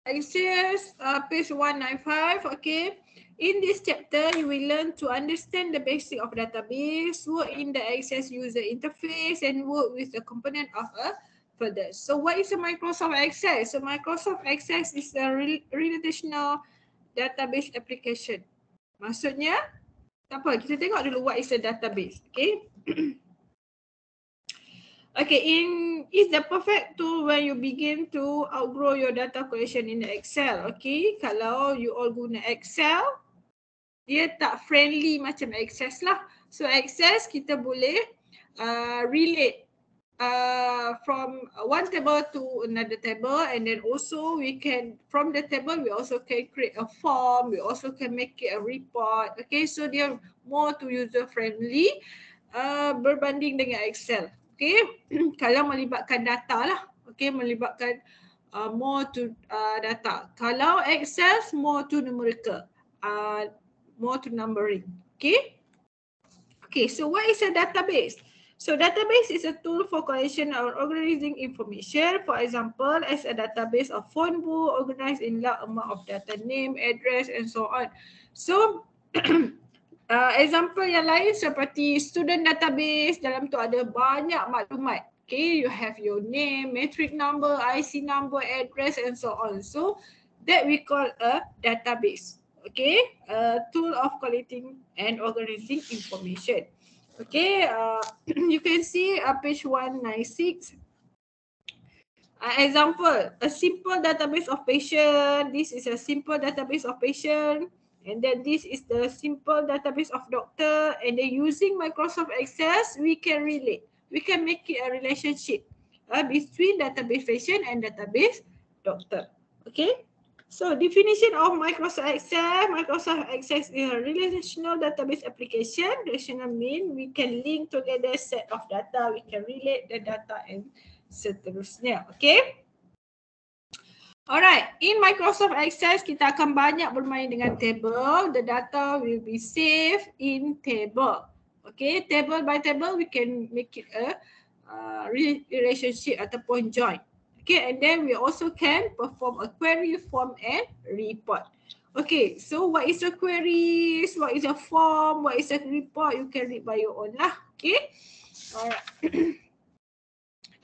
Access page 195. Okay. In this chapter, you will learn to understand the basic of database, work in the Access user interface, and work with the component of a folder. So what is a Microsoft Access? So Microsoft Access is a relational database application. Maksudnya, tak apa, kita tengok dulu what is a database. Okay. Okay, is the perfect tool when you begin to outgrow your data collection in the Excel. Okay, kalau you all guna Excel, dia tak friendly macam Access lah. So Access kita boleh relate from one table to another table, and then also we can, from the table we also can create a form, we also can make it a report. Okay, so dia more to user friendly berbanding dengan Excel. Okay, kalau melibatkan data lah. Okay, melibatkan more to data. Kalau Excel more to numerical, more to numbering. Okay. Okay, so what is a database? So database is a tool for collection or organizing information. For example, as a database of phone book organized in large amount of data, name, address, and so on. So example yang lain seperti student database, dalam tu ada banyak maklumat. Okay, you have your name, matric number, IC number, address, and so on. So that we call a database. Okay, a tool of collecting and organizing information. Okay, you can see page 196. Example, a simple database of patient. This is a simple database of patient. And then this is the simple database of doctor. And then using Microsoft Access, we can relate. We can make it a relationship between database patient and database doctor. Okay. So definition of Microsoft Access. Microsoft Access is a relational database application. Relational mean we can link together set of data. We can relate the data and seterusnya. Okay. Alright, in Microsoft Access kita akan banyak bermain dengan table. The data will be saved in table. Okay, table by table we can make it a relationship ataupun join. Okay, and then we also can perform a query, form and report. Okay, so what is a query? What is a form? What is a report? You can read by your own lah. Okay, alright.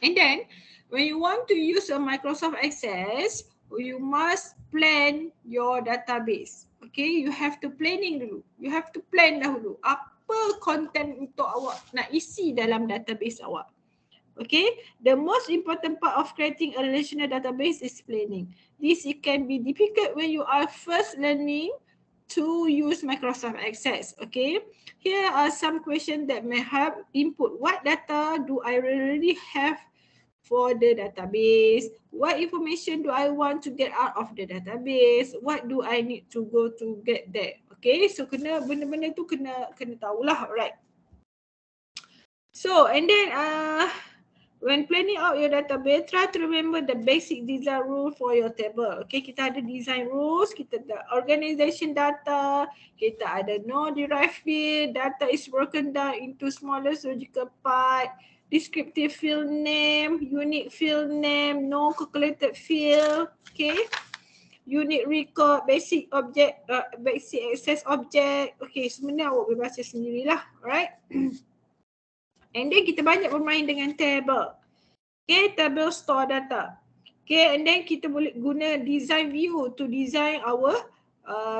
And then when you want to use a Microsoft Access, you must plan your database. Okay, you have to planning dulu. You have to plan dahulu apa content untuk awak nak isi dalam database awak. Okay, the most important part of creating a relational database is planning. This it can be difficult when you are first learning to use Microsoft Access. Okay, here are some questions that may have input. What data do I really have for the database? What information do I want to get out of the database? What do I need to go to get there? Okay, so kena benda-benda tu kena tahulah, right? So and then when planning out your database, try to remember the basic design rule for your table. Okay, kita ada design rules, kita ada organization data, kita ada no-derived field, data is broken down into smaller logical part, descriptive field name, unique field name, no calculated field, okay, unique record, basic object, basic access object. Okay, sebenarnya awak boleh baca sendirilah, alright. And then kita banyak bermain dengan table. Okay, table store data. Okay, and then kita boleh guna design view to design our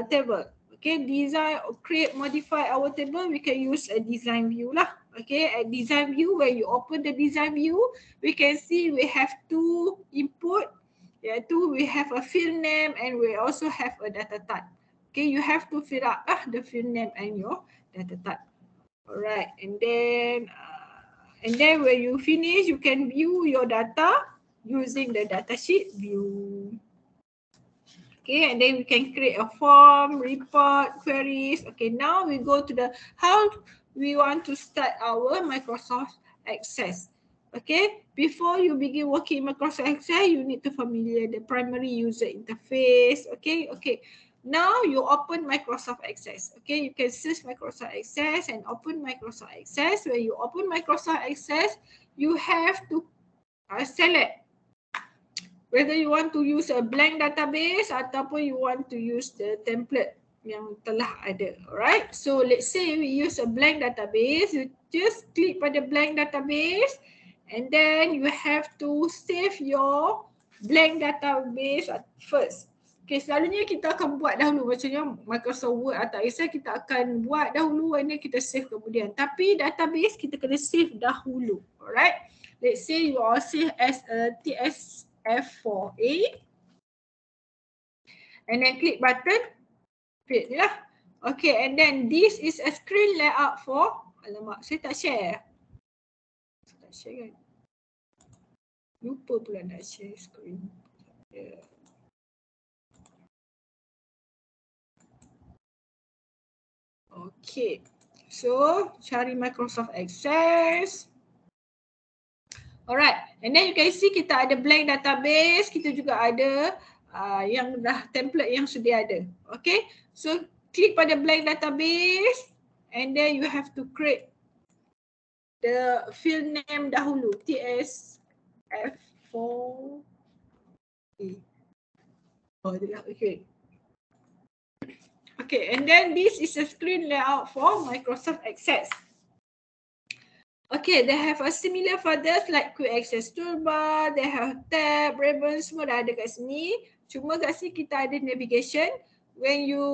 table. Okay, design, create, modify our table, we can use a design view lah. Okay, a design view, when you open the design view, we can see we have two input. We have a field name and we also have a data type. Okay, you have to fill out the field name and your data type. Alright, and then when you finish, you can view your data using the datasheet view. Okay, and then we can create a form, report, queries. Okay, now we go to the how we want to start our Microsoft Access. Okay, before you begin working in Microsoft Access, you need to familiar the primary user interface. Okay. Now you open Microsoft Access. Okay, you can search Microsoft Access and open Microsoft Access. When you open Microsoft Access, you have to select whether you want to use a blank database ataupun you want to use the template yang telah ada. Alright, so let's say we use a blank database, you just klik pada blank database and then you have to save your blank database first. Okay, selalunya kita akan buat dahulu, macamnya Microsoft Word atau Excel kita akan buat dahulu and then kita save kemudian. Tapi database kita kena save dahulu. Alright, let's say you all save as a TSF4A and then click button, create lah. Okay, and then this is a screen layout for, alamak saya tak share. Saya tak share kan? Lupa pula nak share screen. Yeah. Okay, so cari Microsoft Access. Alright, and then you can see kita ada blank database, kita juga ada yang dah template yang sudah ada. Okay, so klik pada blank database and then you have to create the field name dahulu, TSF4A. Oh, okay. Okay, and then this is a screen layout for Microsoft Access. Okay, they have a similar folders like Quick Access Toolbar, they have tab, ribbon, semua dah ada kat sini. Cuma kat sini kita ada navigation. When you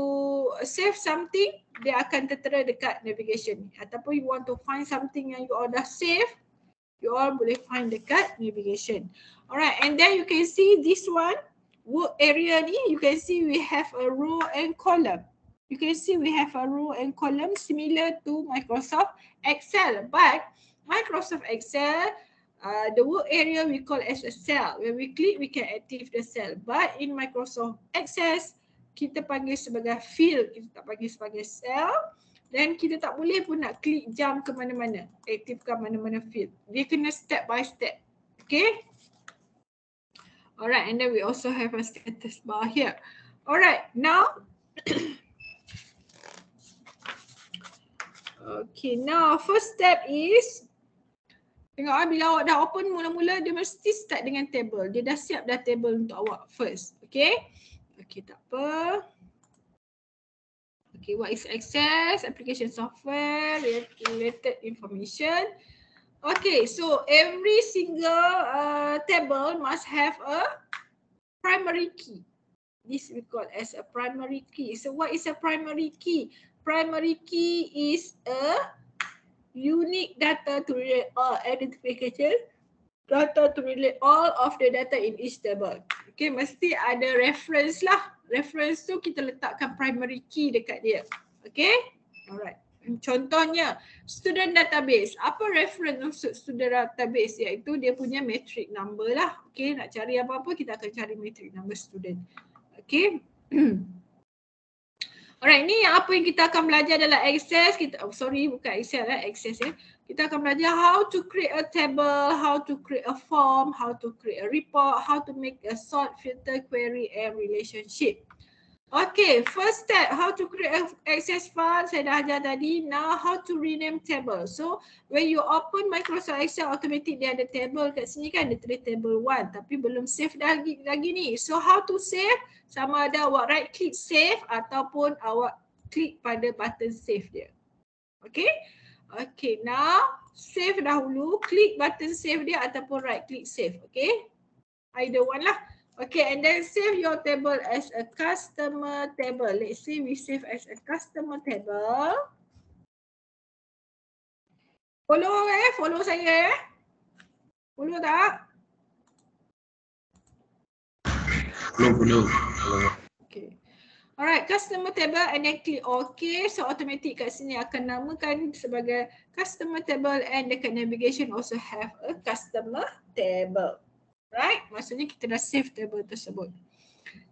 save something, dia akan tertera dekat navigation. Ataupun you want to find something yang you all dah save, you all boleh find dekat navigation. Alright, and then you can see this one, work area ni, you can see we have a row and column. You can see we have a row and column similar to Microsoft Excel, but Microsoft Excel, the work area we call as a cell. When we click, we can active the cell. But in Microsoft Access, kita panggil sebagai field, kita tak panggil sebagai cell. Dan kita tak boleh pun nak klik jump ke mana-mana, aktifkan mana-mana field. Dia kena step by step. Okay. Alright, and then we also have a status bar here. Alright, now okay, now first step is, tengok bila awak dah open mula-mula dia mesti start dengan table. Dia dah siap dah table untuk awak first. Okay. Okay, tak apa. Okay, what is Access? Application software, related information. Okay, so every single table must have a primary key. This we call as a primary key. So what is a primary key? Primary key is a unique data to relate all identification, data to relate all of the data in each table. Okay, mesti ada reference lah. Reference tu kita letakkan primary key dekat dia. Okay, alright. Contohnya, student database. Apa reference untuk student database? Iaitu dia punya matric number lah. Okay, nak cari apa-apa kita akan cari matric number student. Okay. Alright, ni yang apa yang kita akan belajar dalam Access. Bukan Excel lah, Access ya. Kita akan belajar how to create a table, how to create a form, how to create a report, how to make a sort, filter, query and relationship. Okay, first step, how to create an Access file, saya dah ajar tadi. Now, how to rename table. So, when you open Microsoft Excel, automatic dia ada table kat sini kan, dia tulis table 1. Tapi belum save lagi ni. So, how to save? Sama ada awak right click save ataupun awak klik pada button save dia. Okay. Okay, now save dahulu. Klik button save dia ataupun right click save. Okay. Either one lah. Okay, and then save your table as a customer table. Let's say we save as a customer table. Follow saya Follow tak? Follow. Okay. Alright, customer table and then click OK. So automatic kat sini akan namakan sebagai customer table and dekat navigation also have a customer table. Right? Maksudnya kita dah save table tersebut.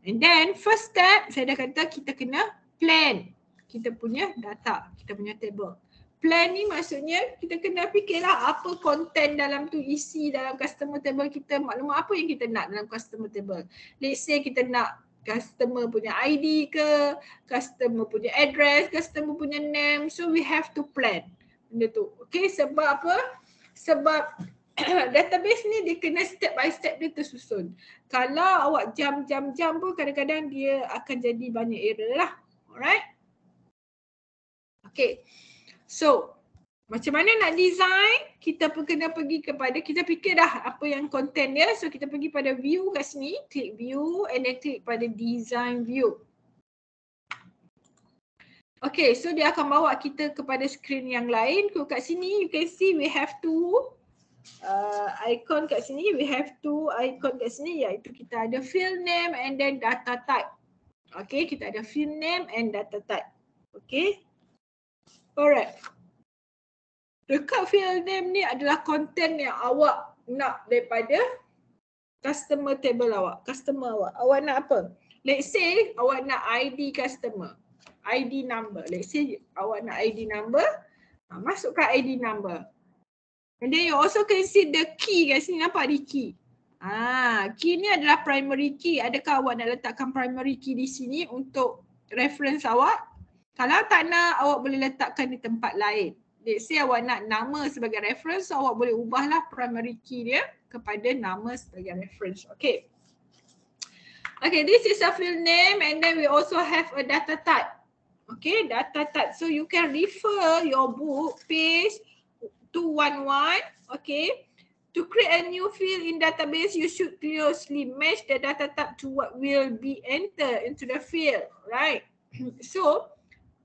And then first step saya dah kata kita kena plan kita punya data, kita punya table. Plan ni maksudnya kita kena fikirlah apa content dalam tu isi dalam customer table kita, maklumat apa yang kita nak dalam customer table. Let's say kita nak customer punya ID ke, customer punya address, customer punya name. So we have to plan benda tu. Okay, sebab apa? Sebab database ni dia kena step by step dia tersusun. Kalau awak jam pun kadang-kadang dia akan jadi banyak error lah. Alright. Okay. So, macam mana nak design? Kita pun kena pergi kepada, kita fikir dah apa yang content dia. So, kita pergi pada view kat sini. Klik view and then klik pada design view. Okay, so dia akan bawa kita kepada screen yang lain. Kat sini, you can see we have two icon kat sini. We have two icon kat sini, iaitu kita ada field name and then data type. Okay, kita ada field name and data type. Okay. Alright. Dekat field name ni adalah content yang awak nak daripada customer table awak. Customer awak. Awak nak apa? Let's say awak nak ID customer. ID number. Let's say awak nak ID number. Masukkan ID number. And then you also can see the key kat sini. Nampak di key? Key ni adalah primary key. Adakah awak nak letakkan primary key di sini untuk reference awak? Kalau tak nak, awak boleh letakkan di tempat lain. Let's say awak nak nama sebagai reference, so awak boleh ubahlah primary key dia kepada nama sebagai reference. Okay. Okay, this is a field name and then we also have a data type. Okay, data type. So you can refer your book page 211. Okay. To create a new field in database, you should closely match the data type to what will be entered into the field, right? So,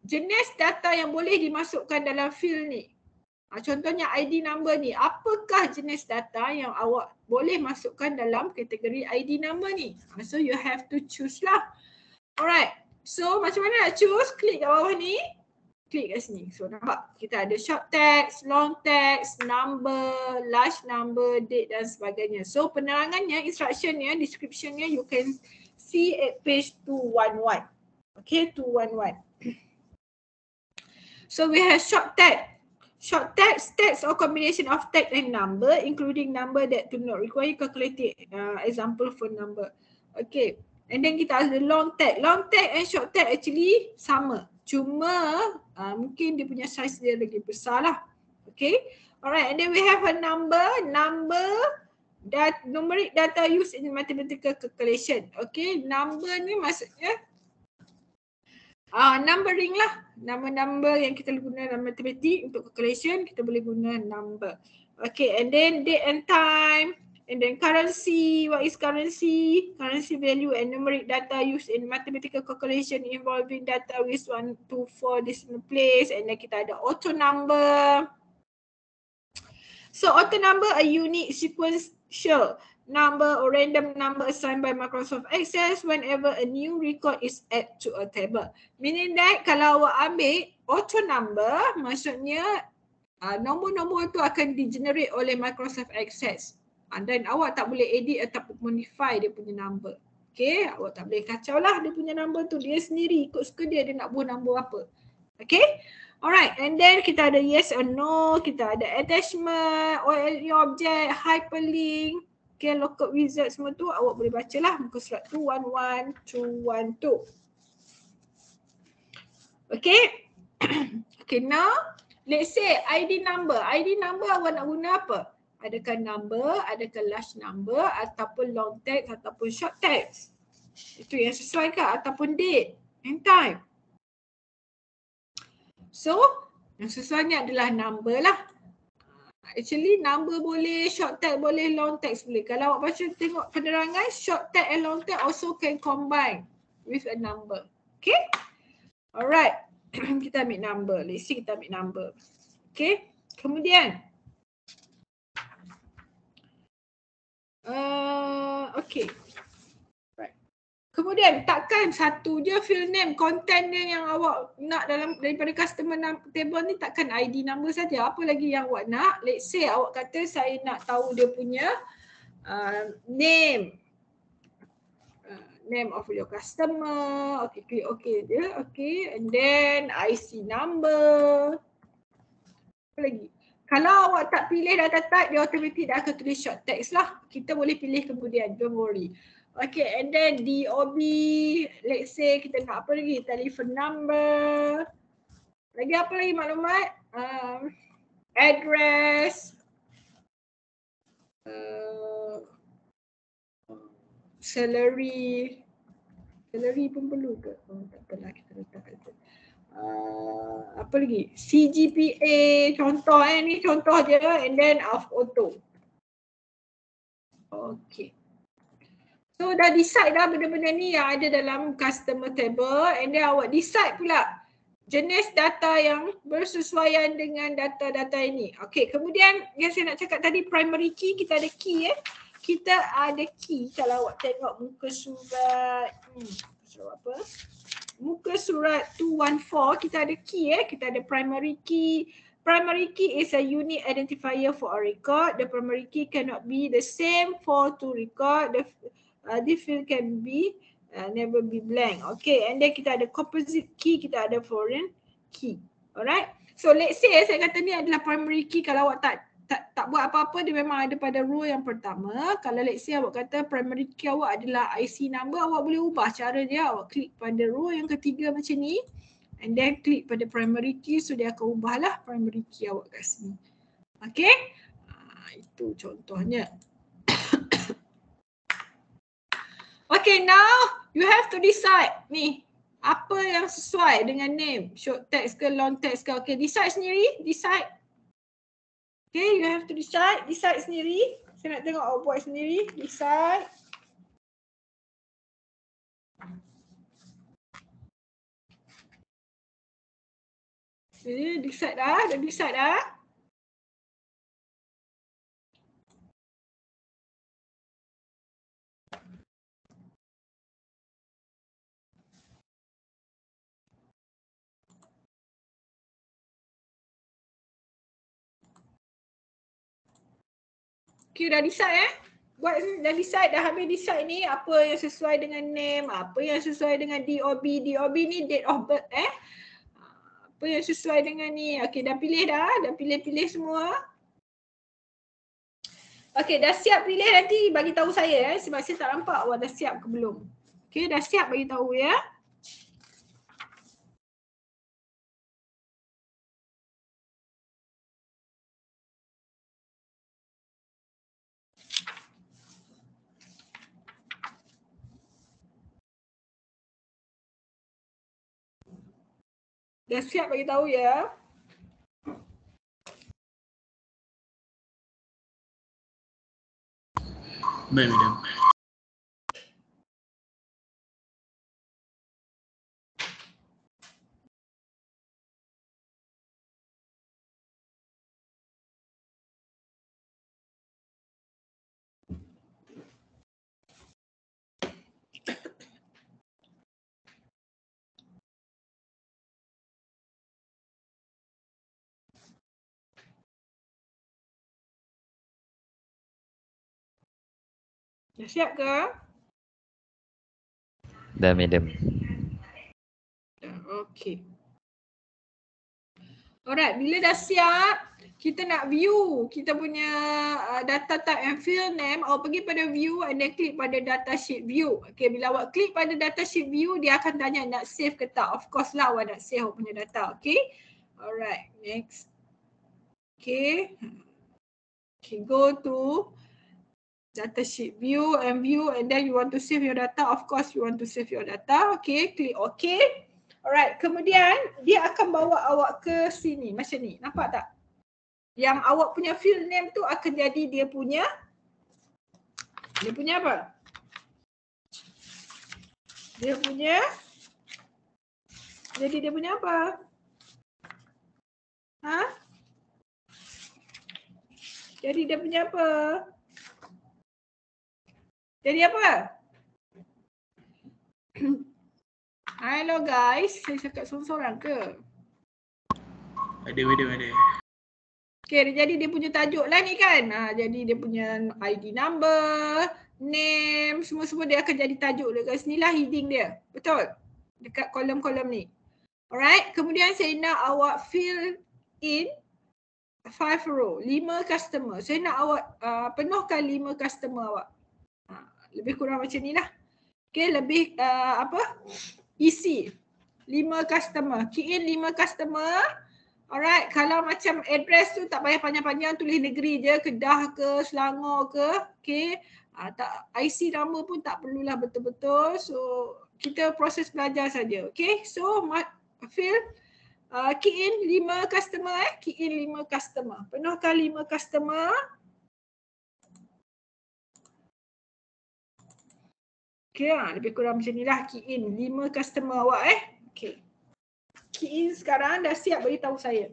jenis data yang boleh dimasukkan dalam field ni. Contohnya ID number ni. Apakah jenis data yang awak boleh masukkan dalam kategori ID number ni? So, you have to choose lah. Alright. So, macam mana nak choose? Klik kat bawah ni. Klik kat sini. So, nampak? Kita ada short text, long text, number, large number, date dan sebagainya. So, penerangannya, instructionnya, descriptionnya you can see at page 211. Okay, 211. So, we have short text. Short text or combination of text and number, including number that do not require calculated example for number. Okay. And then kita ada long text. Long text and short text actually sama. Cuma mungkin dia punya size dia lagi besar lah. Okay. Alright. And then we have a number. Numeric data used in mathematical calculation. Okay. Number ni maksudnya numbering lah. Number yang kita guna dalam matematik untuk calculation, kita boleh guna number. Okay. And then date and time. And then currency, what is currency? Currency value and numeric data used in mathematical calculation involving data with 1 to 4 decimal place. And then kita ada auto number. So auto number a unique sequential number or random number assigned by Microsoft Access whenever a new record is added to a table. Meaning that kalau awak ambil auto number, maksudnya nombor-nombor itu akan di-generate oleh Microsoft Access. Dan awak tak boleh edit ataupun modify dia punya number. Okay, awak tak boleh kacau lah dia punya number tu. Dia sendiri ikut suka dia nak buat number apa. Okay, alright. And then kita ada yes or no, kita ada attachment, OLE object, hyperlink, okay, lookup wizard semua tu awak boleh baca lah muka surat 211, 212. Okay, okay, now let's say ID number. ID number awak nak guna apa? Adakah number, adakah large number ataupun long text ataupun short text. Itu yang sesuai ke ataupun date and time. So, yang sesuainya adalah number lah. Actually number boleh, short text boleh, long text boleh. Kalau awak baca tengok penerangan, short text and long text also can combine with a number. Okay? Alright. Kita ambil number. Let's see kita ambil number. Okay? Kemudian okay. Right. Kemudian takkan satu je field name, content dia yang awak nak dalam daripada customer table ni takkan ID number saja. Apa lagi yang awak nak? Let's say awak kata saya nak tahu dia punya name. Name of your customer. Okay, klik okay dia. Okay, and then IC number. Apa lagi? Kalau awak tak pilih data type, dia automatic dah akan tulis short text lah. Kita boleh pilih kemudian, don't worry. Okay, and then DOB, let's say kita nak apa lagi? Telephone number. Lagi apa lagi maklumat? Address. salary pun perlu ke? Tak apalah, kita letak aja. Apa lagi? CGPA, contoh ni contoh je, and then auto. Okay. So dah decide dah benda-benda ni yang ada dalam customer table, and then awak decide pula jenis data yang bersesuaian dengan data-data ini. Okay, kemudian yang saya nak cakap tadi, primary key, kita ada key Kita ada key. Kalau awak tengok muka surat, surat apa? Muka surat 214, kita ada key kita ada primary key. Primary key is a unique identifier for a record. The primary key cannot be the same for two record. The field can be never be blank. Okay, and then kita ada composite key, kita ada foreign key. Alright. So let's say saya kata ni adalah primary key. Kalau awak tak buat apa-apa, dia memang ada pada row yang pertama. Kalau let's say awak kata primary key awak adalah IC number, awak boleh ubah cara dia. Awak klik pada row yang ketiga macam ni, and then klik pada primary key, so dia akan ubahlah primary key awak kat sini. Okay, itu contohnya. Okay, now you have to decide ni apa yang sesuai dengan name, short text ke long text ke. Okay, decide sendiri, decide. Okay, you have to decide sendiri. Saya nak tengok awak buat sendiri, decide. Okay, decide dah, dah decide dah. Okay, dah decide dah decide, dah habis decide ni apa yang sesuai dengan name, apa yang sesuai dengan DOB. DOB ni date of birth apa yang sesuai dengan ni. Okay, dah pilih dah pilih semua. Okay, dah siap pilih, nanti bagi tahu saya sebab saya tak nampak awak dah siap ke belum. Okay, dah siap bagi tahu ya. Dah siap bagi tahu ya. Baik, madam. Dah siap ke? Dah, madam. Okay. Alright, bila dah siap, kita nak view kita punya data type and field name. Awak pergi pada view and then klik pada data sheet view. Okay, bila awak klik pada data sheet view, dia akan tanya nak save ke tak. Of course lah awak nak save awak punya data. Okay. Alright, next. Okay. Okay, go to data sheet view and then you want to save your data. Of course you want to save your data. Okay, klik okay. Alright, kemudian dia akan bawa awak ke sini macam ni. Nampak tak? Yang awak punya field name tu akan jadi dia punya apa? Dia punya apa? Jadi dia punya apa? Jadi apa? Hello guys, saya cakap sorang-sorang ke? Ada. Okay, jadi dia punya tajuk lah ni kan. Jadi dia punya ID number, name, semua-semua dia akan jadi tajuk dekat sini lah heading dia. Betul? Dekat kolom-kolom ni. Alright, kemudian saya nak awak fill in 5 row, 5 customer. Saya nak awak penuhkan 5 customer awak. Lebih kurang macam ni lah. Okay, lebih isi 5 customer. Key in 5 customer. Alright, kalau macam address tu tak payah panjang-panjang, tulis negeri je, Kedah ke, Selangor ke, okay. Tak, IC nama pun tak perlulah betul-betul. So, kita proses belajar saja, okay. So, Phil, key in 5 customer key in 5 customer. Penuhkan 5 customer. Okay, lebih kurang macam ni lah, key in 5 customer awak okay. Key in sekarang dah siap beritahu saya.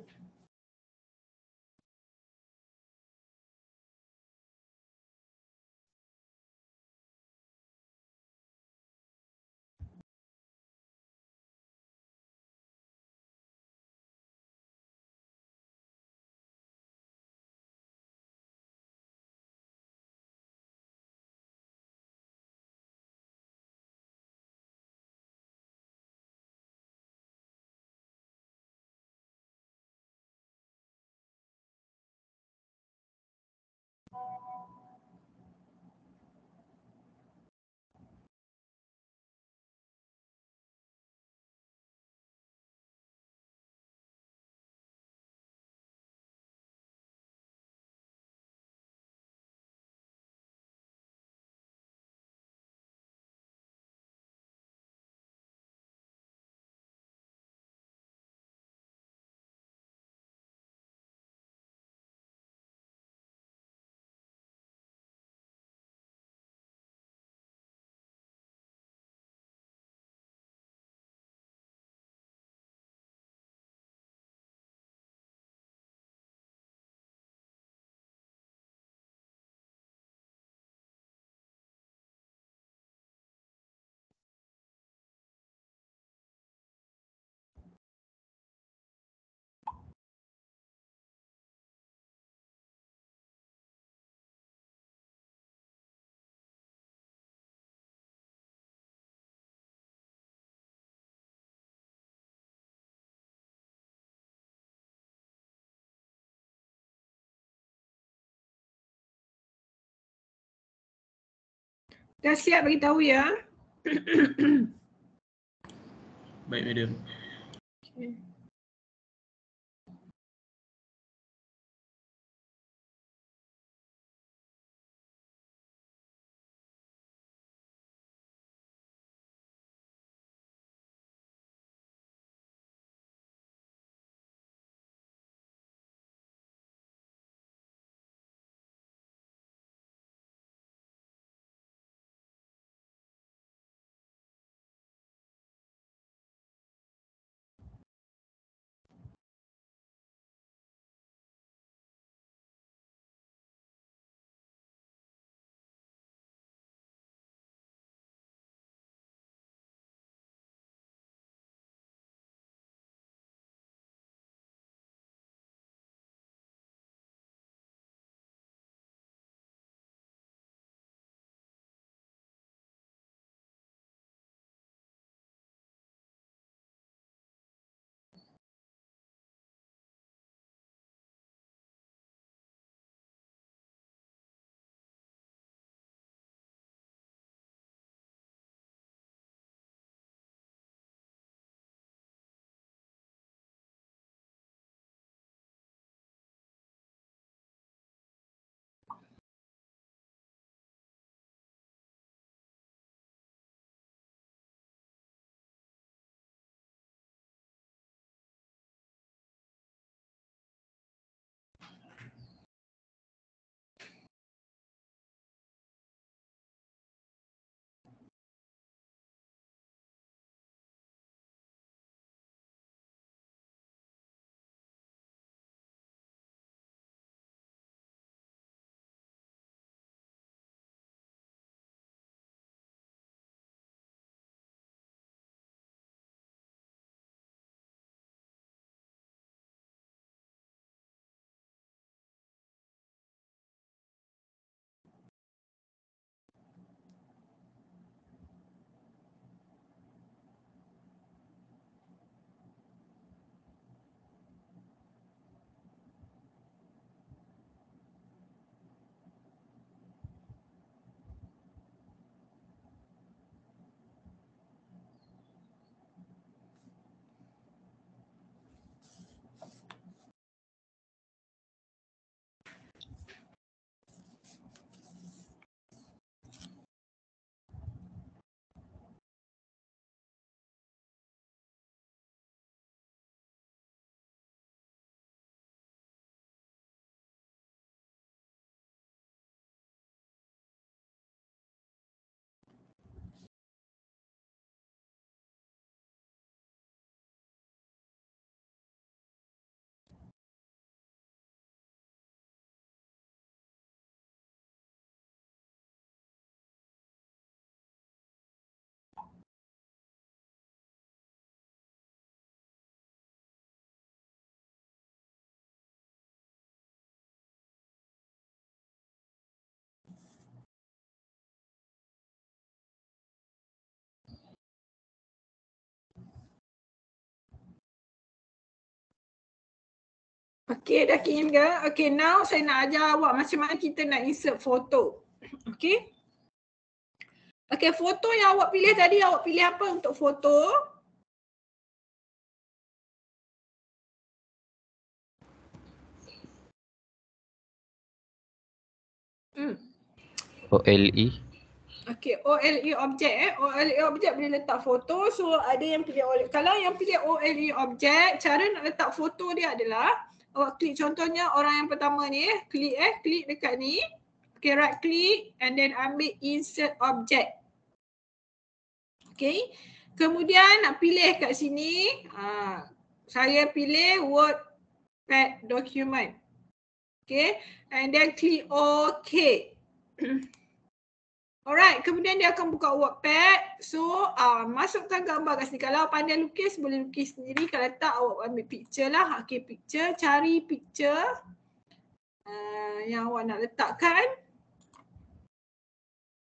Dah siap beritahu ya. Baik, madam. Okay. Okay, dah keen ke? Okay, now saya nak ajar awak macam mana kita nak insert foto. Okay. Okay, foto yang awak pilih tadi, awak pilih apa untuk foto? OLE. Okay, OLE object OLE object boleh letak foto. So ada yang pilih OLE. Kalau yang pilih OLE object, cara nak letak foto dia adalah awak klik, contohnya orang yang pertama ni klik dekat ni. Okay, right click and then ambil insert object. Okay, kemudian nak pilih kat sini, saya pilih Wordpad document. Okay, and then klik OK. Alright, kemudian dia akan buka Wordpad. So, masukkan gambar kat sini. Kalau pandai lukis, boleh lukis sendiri. Kalau tak, awak ambil picture lah. Okay, picture. Cari picture yang awak nak letakkan.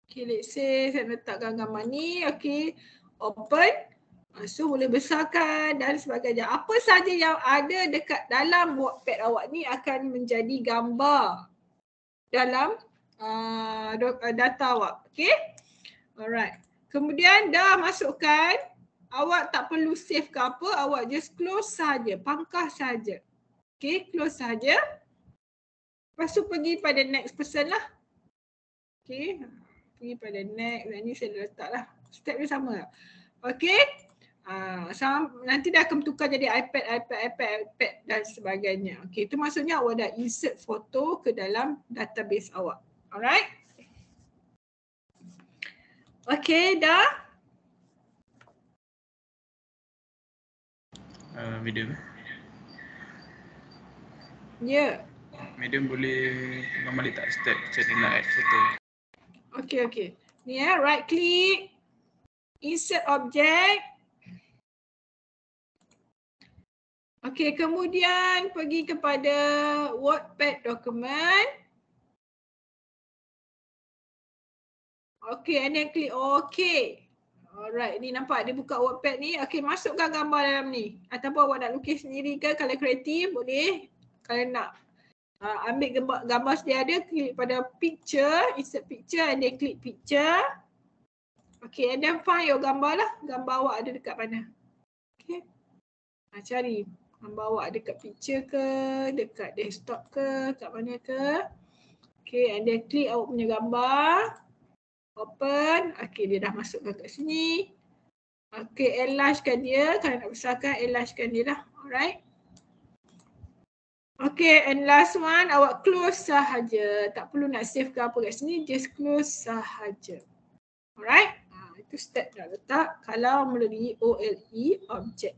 Okay, let's say saya letakkan gambar ni. Okay, open. So, boleh besarkan dan sebagainya. Apa saja yang ada dekat dalam Wordpad awak ni akan menjadi gambar dalam data awak. Okay. Alright. Kemudian dah masukkan, awak tak perlu save ke apa, awak just close saja, pangkas saja. Okay, close saja. Lepas tu pergi pada next person lah. Okay, pergi pada next. Dan ni saya letak lah. Step dia sama lah. Okay. Nanti dah akan tukar jadi iPad dan sebagainya. Okay, itu maksudnya awak dah insert foto ke dalam database awak. Alright. Okay, dah? Medium. Ya. Medium boleh gambar letak step macam ni nak add foto. Okay. Ni right click, insert object. Okay, kemudian pergi kepada Wordpad document. Okay, and then click OK. Alright, ni nampak dia buka Wordpad ni. Okay, masukkan gambar dalam ni. Ataupun awak nak lukis sendiri ke, kalau kreatif boleh. Kalau nak ambil gambar sedia ada, klik pada picture, insert picture and then klik picture. Okay, and then find your gambar lah. Gambar awak ada dekat mana. Okay. Cari gambar awak ada dekat picture ke, dekat desktop ke, kat mana ke. Okay, and then klik awak punya gambar. Open. Okay, dia dah masukkan kat sini. Okay, enlargekan dia. Kalau nak besarkan, enlargekan dia lah. Alright. Okay, and last one, awak close sahaja. Tak perlu nak save ke apa kat sini, just close sahaja. Alright. Itu step nak letak kalau melalui OLE object.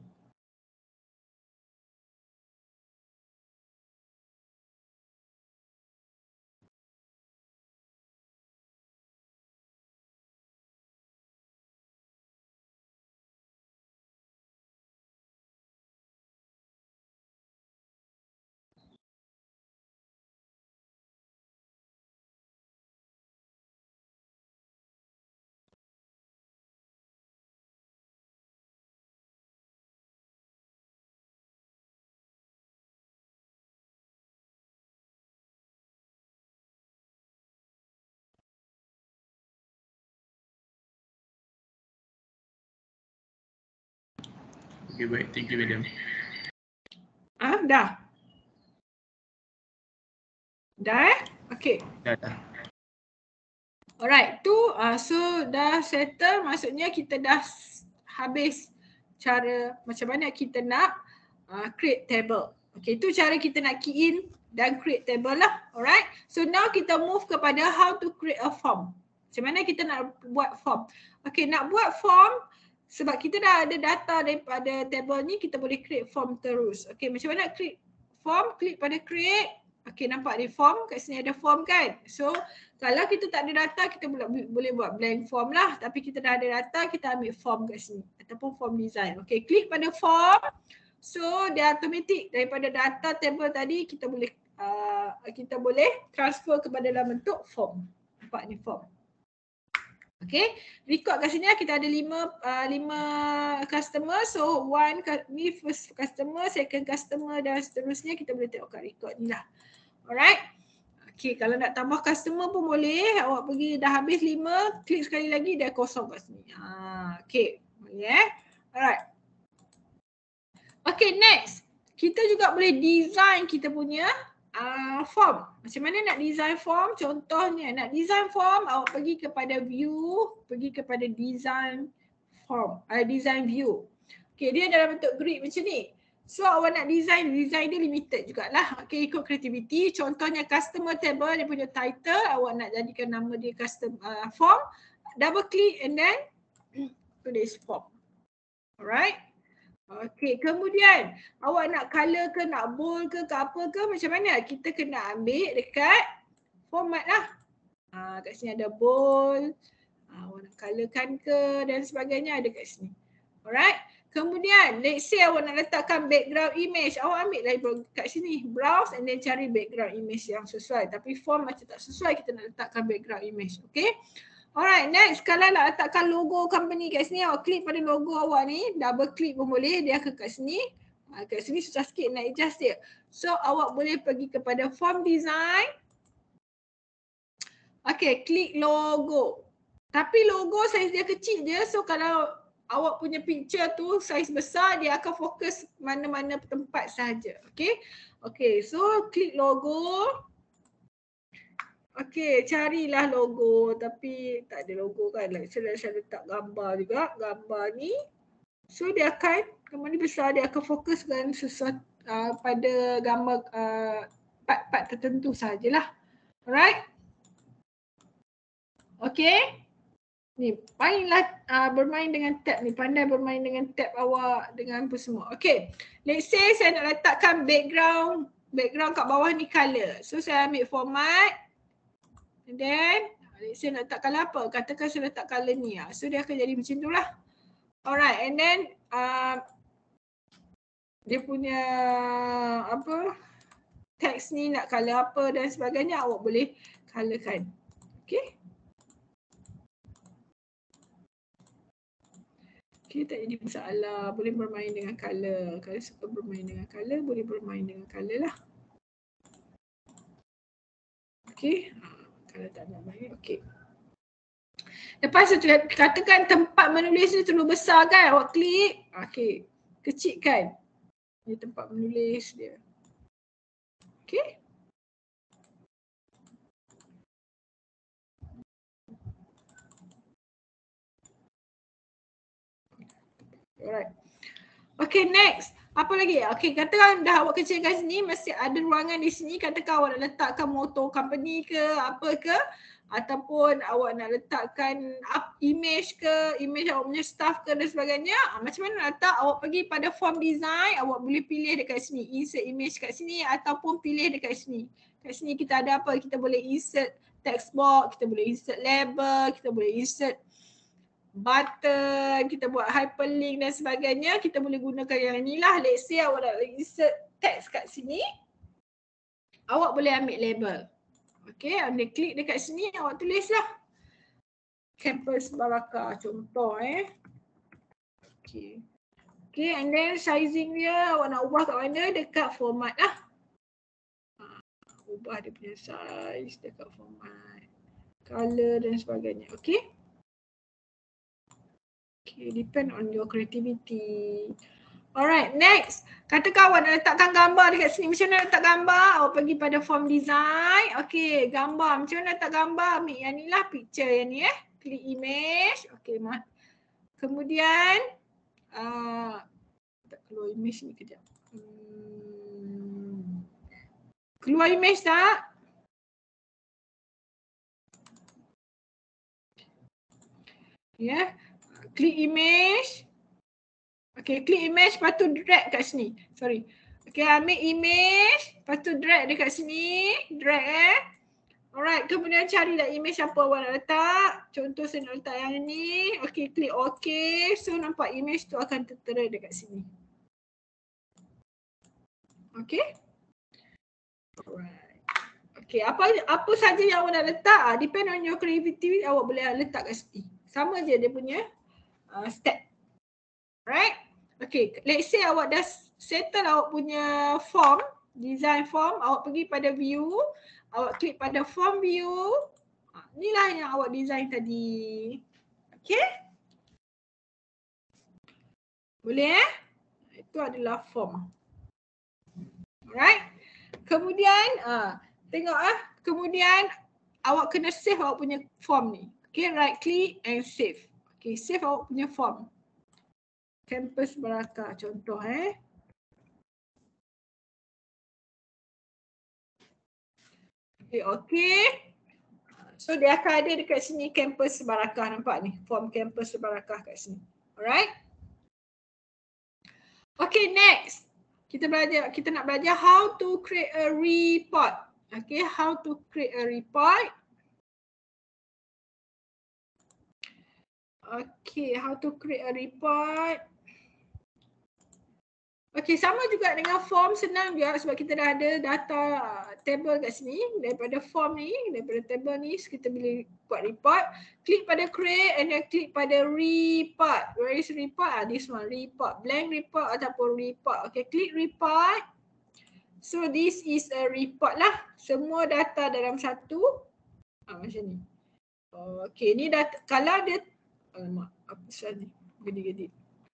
Okay, baik. Thank you, Medium. Dah? Dah Okay. Dah. Alright, tu so dah settle, maksudnya kita dah habis cara macam mana kita nak create table. Okay, itu cara kita nak key in dan create table lah. Alright, so now kita move kepada how to create a form. Macam mana kita nak buat form. Okay, nak buat form, sebab kita dah ada data daripada table ni, kita boleh create form terus. Okay, macam mana create form? Klik pada create. Okay, nampak di form, kat sini ada form kan. So, kalau kita tak ada data, kita boleh buat blank form lah. Tapi kita dah ada data, kita ambil form kat sini. Ataupun form design. Okay, klik pada form. So, dia automatic daripada data table tadi, kita boleh transfer kepada dalam bentuk form. Nampak ni form. Okay, record kat sini kita ada 5 customer. So ni first customer, second customer dan seterusnya kita boleh tengok kat record ni lah. Alright. Okay, kalau nak tambah customer pun boleh. Awak pergi dah habis 5, klik sekali lagi dia kosong kat sini. Okay, boleh Alright. Okay, next. Kita juga boleh design kita punya form. Macam mana nak design form? Contohnya nak design form, awak pergi kepada view, pergi kepada design form, design view. Okay, dia dalam bentuk grid macam ni. So awak nak design dia limited jugalah. Okay, ikut creativity. Contohnya customer table, dia punya title, awak nak jadikan nama dia custom form. Double click and then tulis form. Alright. Okay, kemudian awak nak color ke, nak bold ke apa ke, macam mana? Kita kena ambil dekat format lah. Kat sini ada bold, awak nak colorkan ke dan sebagainya ada kat sini. Alright. Kemudian, let's say awak nak letakkan background image, awak ambil lah kat sini, browse and then cari background image yang sesuai. Tapi form macam tak sesuai, kita nak letakkan background image. Okay. Alright, next. Kalau nak letakkan logo company kat sini, awak klik pada logo awak ni. Double klik pun boleh, dia akan kat sini. Kat sini susah sikit nak adjust dia. So, awak boleh pergi kepada form design. Okay, klik logo. Tapi logo saiz dia kecil je. So, kalau awak punya picture tu saiz besar, dia akan fokus mana-mana tempat sahaja. Okay. Okay, so klik logo. Okay, carilah logo tapi tak ada logo kan. Saya letak gambar juga, gambar ni. So dia akan, gambar ni besar, dia akan fokuskan sesuatu pada gambar part-part tertentu sahajalah. Alright. Okay. Ni, mainlah bermain dengan tab ni. Pandai bermain dengan tab awak, dengan apa semua. Okay. Let's say saya nak letakkan background kat bawah ni colour. So saya ambil format. And then, saya nak letak colour apa? Katakan saya letak colour ni. So, dia akan jadi macam tu lah. Alright, and then dia punya teks ni nak colour apa dan sebagainya, awak boleh colourkan. Okay. Okay, tak jadi masalah. Boleh bermain dengan colour. Kalau suka bermain dengan colour, boleh bermain dengan colour lah. Okay. Kalau tak nak main, okey. Lepas tu katakan tempat menulis ni terlalu besar kan, awak klik, okey, kecilkan. Ni tempat menulis dia. Okey. Alright. Okay, next. Apa lagi? Okay, katakan dah awak kecilkan sini, mesti ada ruangan di sini. Katakan awak nak letakkan motor company ke, apa ke. Ataupun awak nak letakkan image ke, image awak punya staff ke dan sebagainya. Macam mana nak letak? Awak pergi pada form design, awak boleh pilih dekat sini. Insert image kat sini ataupun pilih dekat sini. Kat sini kita ada apa? Kita boleh insert text box, kita boleh insert label, kita boleh insert button, kita buat hyperlink dan sebagainya. Kita boleh gunakan yang ni lah. Let's say awak nak insert text kat sini, awak boleh ambil label. Okay, anda klik dekat sini, awak tulislah Campus Barakah contoh Okay. Okay, and then sizing dia awak nak ubah kat mana? Dekat format lah. Ubah dia punya size dekat format, color dan sebagainya. Okay. Okay, depend on your creativity. Alright, next. Katakan awak nak letakkan gambar dekat sini. Macam mana letak gambar? Awak pergi pada form design. Okay, gambar. Macam mana letak gambar? Ambil yang ni lah, picture yang ni Klik image. Okay, kemudian tak keluar image ni kejap. Keluar image tak? Ya. Klik image. Okay, klik image, lepas tu drag kat sini. Sorry. Okay, ambil image, lepas tu drag dekat sini. Drag Alright, kemudian carilah image apa awak nak letak. Contoh saya nak letak yang ni. Okay, klik OK. So, nampak image tu akan tertera dekat sini. Okay. Alright. Okay, apa saja yang awak nak letak, depend on your creativity, awak boleh letak kat sini. Sama je dia punya step. Right? Okay, let's say awak dah settle awak punya form, design form, awak pergi pada view, awak klik pada form view. Inilah yang awak design tadi. Okay? Boleh Itu adalah form. Alright? Kemudian, tengok kemudian awak kena save awak punya form ni. Okay, right click and save. Okay, save awak punya form. Campus Barakah contoh Okay. So dia akan ada dekat sini Campus Barakah, nampak ni form Campus Barakah kat sini. Alright. Okay, next. Kita nak belajar how to create a report. Okay, how to create a report. Okay, how to create a report. Okay, sama juga dengan form, senang juga sebab kita dah ada data table kat sini. Daripada form ni, daripada table ni, kita boleh buat report. Klik pada create and then klik pada report. Where is report? This one, report. Blank report ataupun report. Okay, klik report. So this is a report lah. Semua data dalam satu. Macam ni. Okay, ni data. Kalau dia, alamak, apa soal ni? Gede-gede.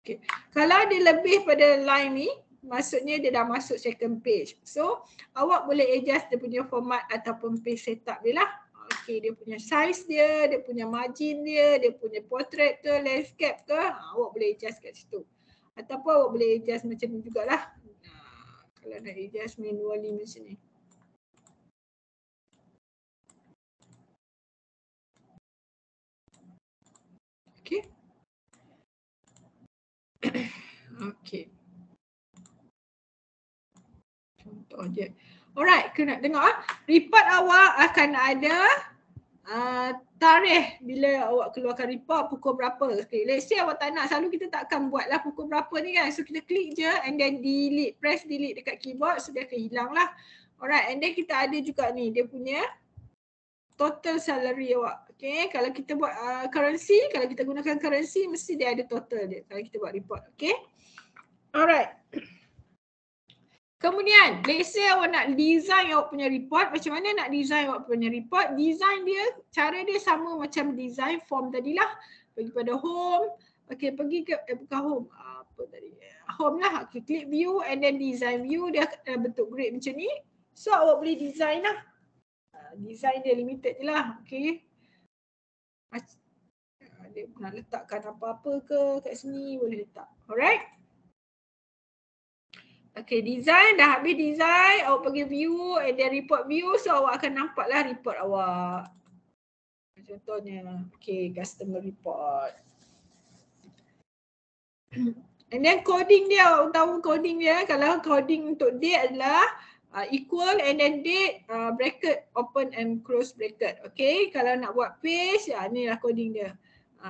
Okay. Kalau dia lebih pada line ni, maksudnya dia dah masuk second page. So, awak boleh adjust dia punya format ataupun page setup dia lah. Okay, dia punya size dia punya margin dia punya portrait ke, landscape ke, awak boleh adjust kat situ. Ataupun awak boleh adjust macam ni jugalah. Kalau nak adjust manually macam ni. Okay. Okay. Contoh je. Alright, kena tengok report awak akan ada tarikh bila awak keluarkan report pukul berapa. Okay, let's say awak tak nak, selalu kita tak akan buatlah pukul berapa ni kan. So kita klik je and then delete, press delete dekat keyboard so dia akan hilang lah. Alright, and then kita ada juga ni dia punya total salary awak. Okay, kalau kita buat currency, kalau kita gunakan currency mesti dia ada total dia kalau kita buat report. Okay. Alright. Kemudian, let's say awak nak design awak punya report. Macam mana nak design awak punya report? Design dia, cara dia sama macam design form tadilah. Pergi pada home. Okay, pergi ke, bukan home. Apa tadi? Home lah. Okay, klik view and then design view. Dia bentuk grid macam ni. So, awak boleh design lah. Design dia limited je lah. Okay. Dia nak letakkan apa-apa ke kat sini, boleh letak. Alright. Okay, design, dah habis design, awak pergi view and then report view, so awak akan nampaklah report awak. Contohnya, okay, customer report. And then coding dia, awak tahu coding dia, kalau coding untuk date adalah equal and then date, bracket, open and close bracket. Okay, kalau nak buat page, ni lah coding dia.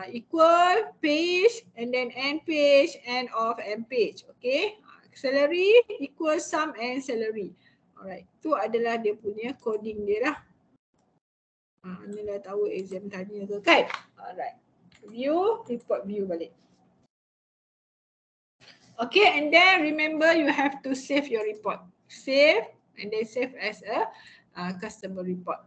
Equal, page, and then end page, end of, end page. Okay. Salary equal sum and salary. Alright, itu adalah dia punya coding dia lah. Ni dah tahu exam tanya ke kan? Alright, view, report view balik. Okay, and then remember you have to save your report. Save and then save as a customer report.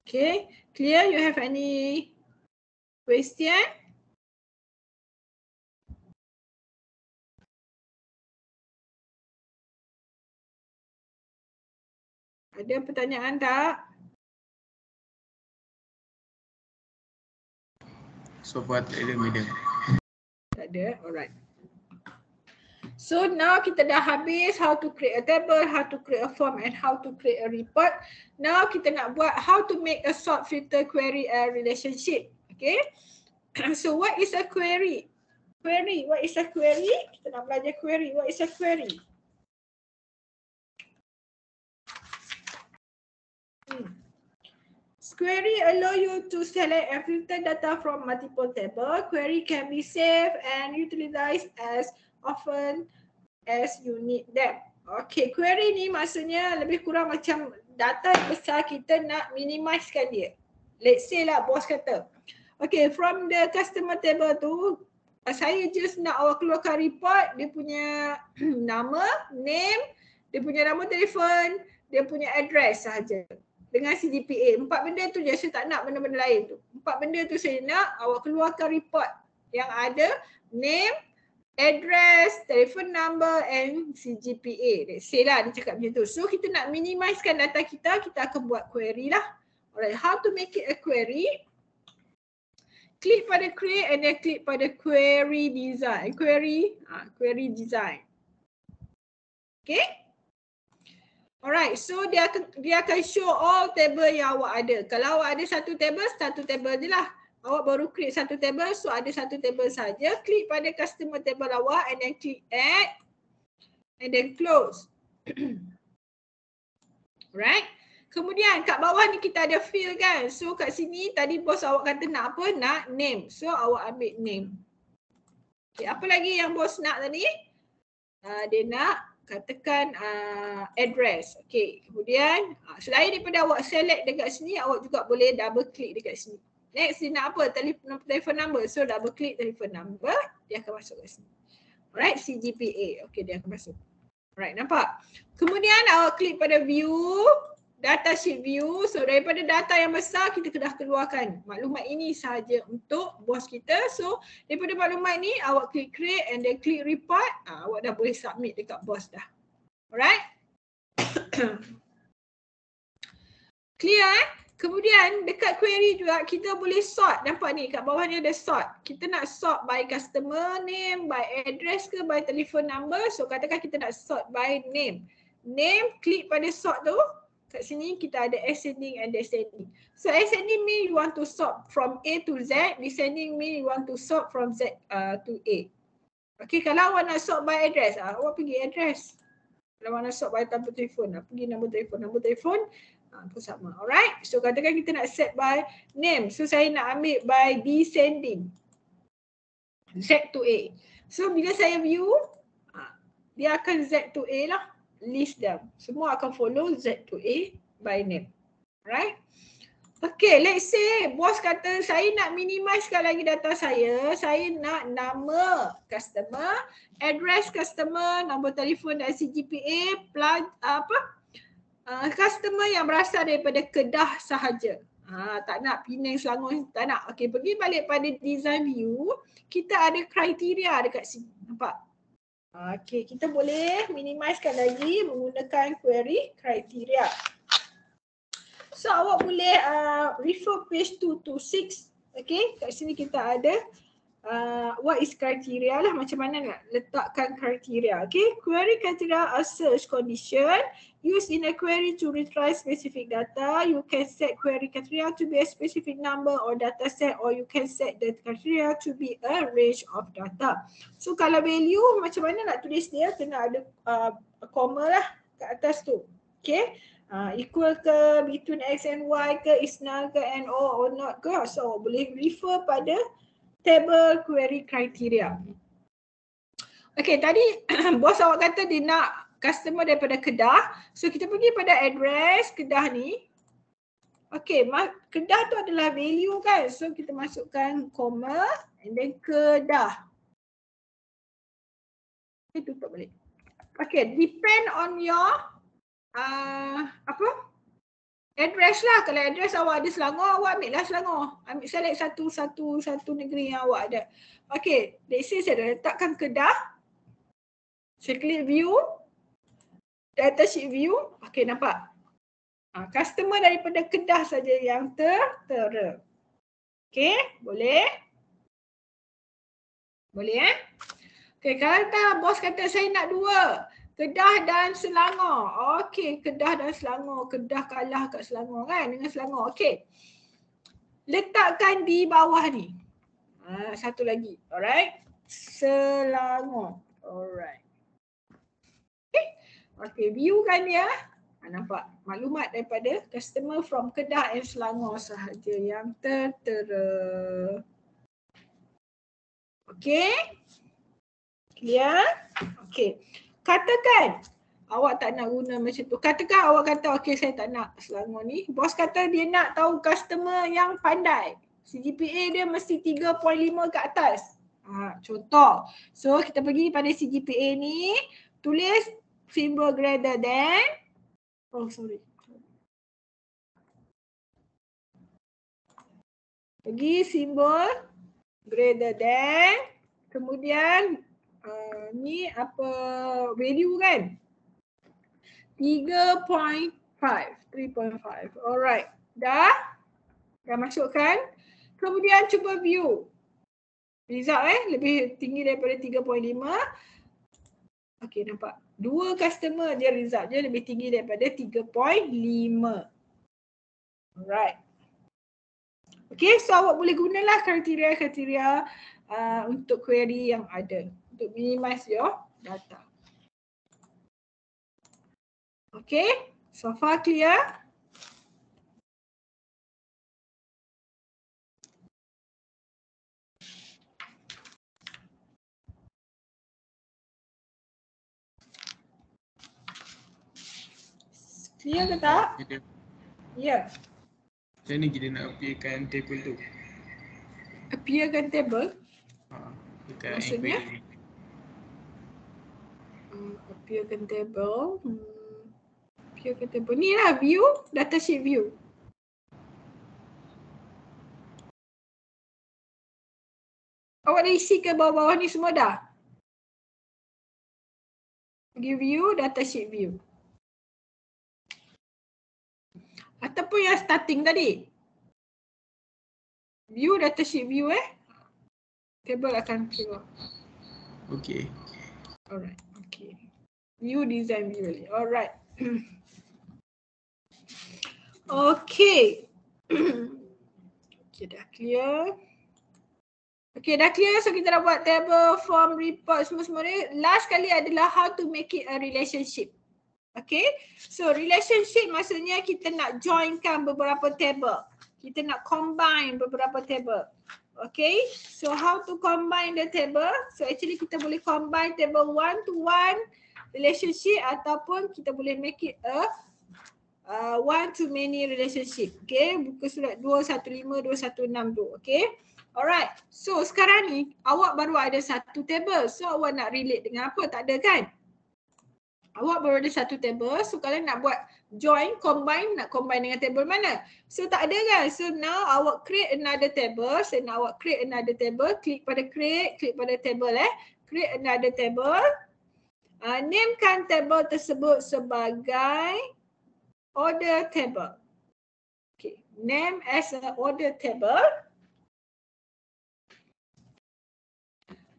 Okay, clear? You have any question? Ada pertanyaan tak? So buat medium. Tak ada, alright. So now kita dah habis how to create a table, how to create a form and how to create a report. Now kita nak buat how to make a sort, filter, query and relationship. Okay. So what is a query? Query, what is a query? Kita nak belajar query. What is a query? Query allow you to select and filter data from multiple tables. Query can be saved and utilized as often as you need them. Okay, query ni maksudnya lebih kurang macam data yang besar kita nak minimizekan dia. Let's say lah bos kata, okay, from the customer table tu, saya just nak awak keluarkan report dia punya nama, name, dia punya nombor telefon, dia punya address sahaja dengan CGPA. 4 benda tu je, saya tak nak benda-benda lain tu. 4 benda tu saya nak awak keluarkan report yang ada name, address, telephone number and CGPA. Let's say lah dia cakap macam tu. So kita nak minimizekan data kita akan buat query lah. Alright, how to make it a query? Klik pada create and then klik pada query design. Query design. Okay? Alright, so dia akan show all table yang awak ada. Kalau awak ada satu table je lah. Awak baru create satu table, so ada satu table saja. Klik pada customer table awak and then klik add and then close. Right? Kemudian kat bawah ni kita ada field kan. So kat sini tadi bos awak kata nak apa? Nak name. So awak ambil name. Okay, apa lagi yang bos nak tadi? Dia nak katakan address. Okay, kemudian selain daripada awak select dekat sini, awak juga boleh double click dekat sini. Next dia nak apa? Telefon number. So double click telefon number, dia akan masuk ke sini. Alright, CGPA. Okay, dia akan masuk. Alright, nampak? Kemudian awak klik pada view, data sheet view. So daripada data yang besar kita dah keluarkan maklumat ini sahaja untuk bos kita. So daripada maklumat ni awak klik create and then klik report, awak dah boleh submit dekat bos dah. Alright? Clear Kemudian dekat query juga kita boleh sort. Nampak ni kat bawah ni ada sort. Kita nak sort by customer name, by address ke, by telephone number. So katakan kita nak sort by name. Name, klik pada sort tu. Kat sini kita ada ascending and descending. So ascending mean you want to sort from A to Z. Descending mean you want to sort from Z to A. Okay, kalau awak nak sort by address, awak pergi address. Kalau awak nak sort by nombor telefon, pergi nombor telefon. Nombor telefon pun sama. Alright. So katakan kita nak set by name. So saya nak ambil by descending. Z to A. So bila saya view, dia akan Z to A lah. List them. Semua akan follow Z to A by name. Alright. Okay, let's say bos kata saya nak minimizekan lagi data saya. Saya nak nama customer, address customer, nombor telefon dan CGPA, customer yang berasal daripada Kedah sahaja. Tak nak Penang, Selangor, tak nak. Okey, pergi balik pada design view. Kita ada kriteria dekat sini. Nampak? Okey, kita boleh minimizekan lagi menggunakan query kriteria. So awak boleh refer page 226. Okey, kat sini kita ada what is criteria lah, macam mana nak letakkan kriteria. Okay, query criteria are search condition used in a query to retrieve specific data. You can set query criteria to be a specific number or data set, or you can set the criteria to be a range of data. So kalau value macam mana nak tulis dia, kena ada comma lah kat atas tu. Okay, equal ke, between x and y ke, is null ke, and or not ke. So boleh refer pada table query criteria. Okay, tadi bos awak kata dia nak customer daripada Kedah. So kita pergi pada address Kedah ni. Okay, Kedah tu adalah value kan. So kita masukkan comma and then Kedah. Okay, tutup balik. Okay, depend on your address lah. Kalau address awak ada Selangor, awak ambil lah Selangor. Ambil select satu negeri yang awak ada. Okay, let's say saya dah letakkan Kedah. Saya klik view. Data sheet view. Okay, nampak? Customer daripada Kedah saja yang tertera. Okay, boleh? Boleh Okay, kalau bos kata saya nak dua. Kedah dan Selangor. Okey, Kedah dan Selangor. Kedah kalah kat Selangor kan dengan Selangor. Okey. Letakkan di bawah ni. Satu lagi. Alright. Selangor. Alright. Okey, view kan dia. Nampak maklumat daripada customer from Kedah and Selangor sahaja yang tertera. Okey. Clear? Okey. Katakan awak tak nak guna macam tu. Katakan awak kata okey saya tak nak Selangor ni. Bos kata dia nak tahu customer yang pandai. CGPA dia mesti 3.5 ke atas. Contoh. So kita pergi pada CGPA ni, tulis simbol greater than. Pergi simbol greater than. Kemudian ni apa value kan? 3.5. Alright. Dah masukkan. Kemudian cuba view. Result lebih tinggi daripada 3.5. Okey, nampak. Dua customer dia result dia lebih tinggi daripada 3.5. Alright. Okey, so awak boleh gunalah kriteria-kriteria untuk query yang ada untuk minimize your data. Okay, so far clear? Clear ke tak? Ya. Macam ni kita nak appearkan table tu. Appearkan table? Dekat Maksudnya? inquiry. Appearkan table. Appearkan table. Ni lah view, datasheet view. Awak dah isi ke bawah-bawah ni semua dah? Pergi view, datasheet view. Ataupun yang starting tadi. View, datasheet view table akan keluar. Okay. Alright, okay. View, design view. Alright. Okay. Okay, dah clear. Okay, dah clear. So kita dah buat table, form, report semua-semua ni. Last kali adalah how to make it a relationship. Okay. So relationship maksudnya kita nak joinkan beberapa table. Kita nak combine beberapa table. Okay. So how to combine the table? So actually kita boleh combine table one to one relationship ataupun kita boleh make it a one to many relationship. Okay. Buku surat 215, 216 tu. Okay. Alright. So sekarang ni awak baru ada satu table. So awak nak relate dengan apa? Tak ada kan? Awak baru ada satu table. So kalau nak buat join, combine, nak combine dengan table mana? So tak ada kan? So now awak create another table. So now awak create another table. Klik pada create, klik pada table Create another table. Namekan table tersebut sebagai order table. Okay. Name as a order table.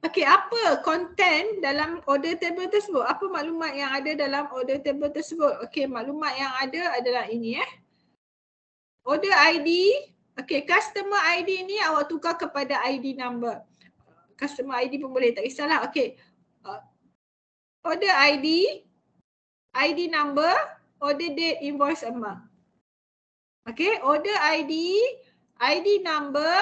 Okay, apa content dalam order table tersebut? Apa maklumat yang ada dalam order table tersebut? Okay, maklumat yang ada adalah ini Order ID. Okay, customer ID ni awak tukar kepada ID number. Customer ID pun boleh, tak kisahlah. Okay. Order ID, ID number, order date, invoice amount. Okay, order ID, ID number,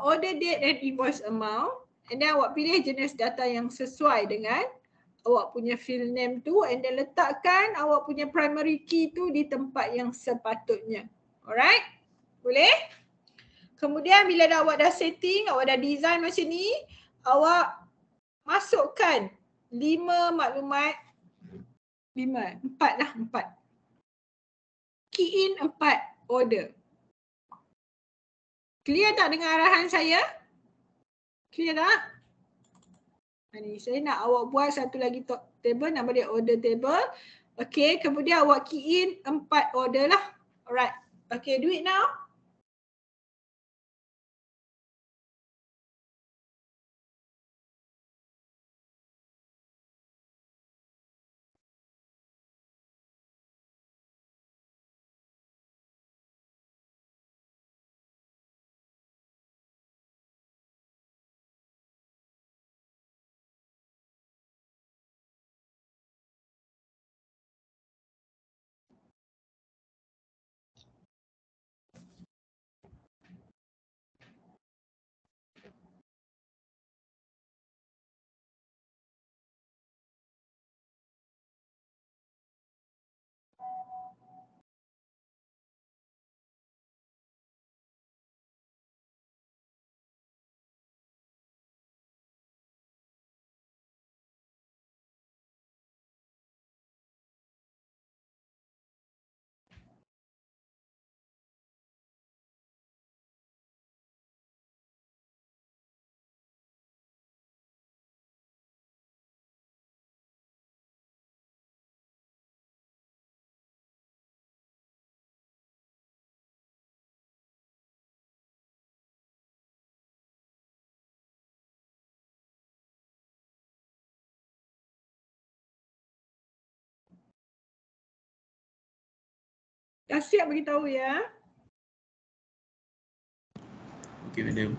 order date and invoice amount. And then awak pilih jenis data yang sesuai dengan awak punya field name tu and then letakkan awak punya primary key tu di tempat yang sepatutnya. Alright? Boleh? Kemudian bila awak dah setting, awak dah design macam ni, awak masukkan 5 maklumat. 4. Key in 4 order. Clear tak dengan arahan saya? Clear tak? Ni saya nak awak buat satu lagi table, nama dia order table. Okay, kemudian awak key in 4 order lah. Alright. Okay, do it now. Dah siap beritahu ya. Okey, madam.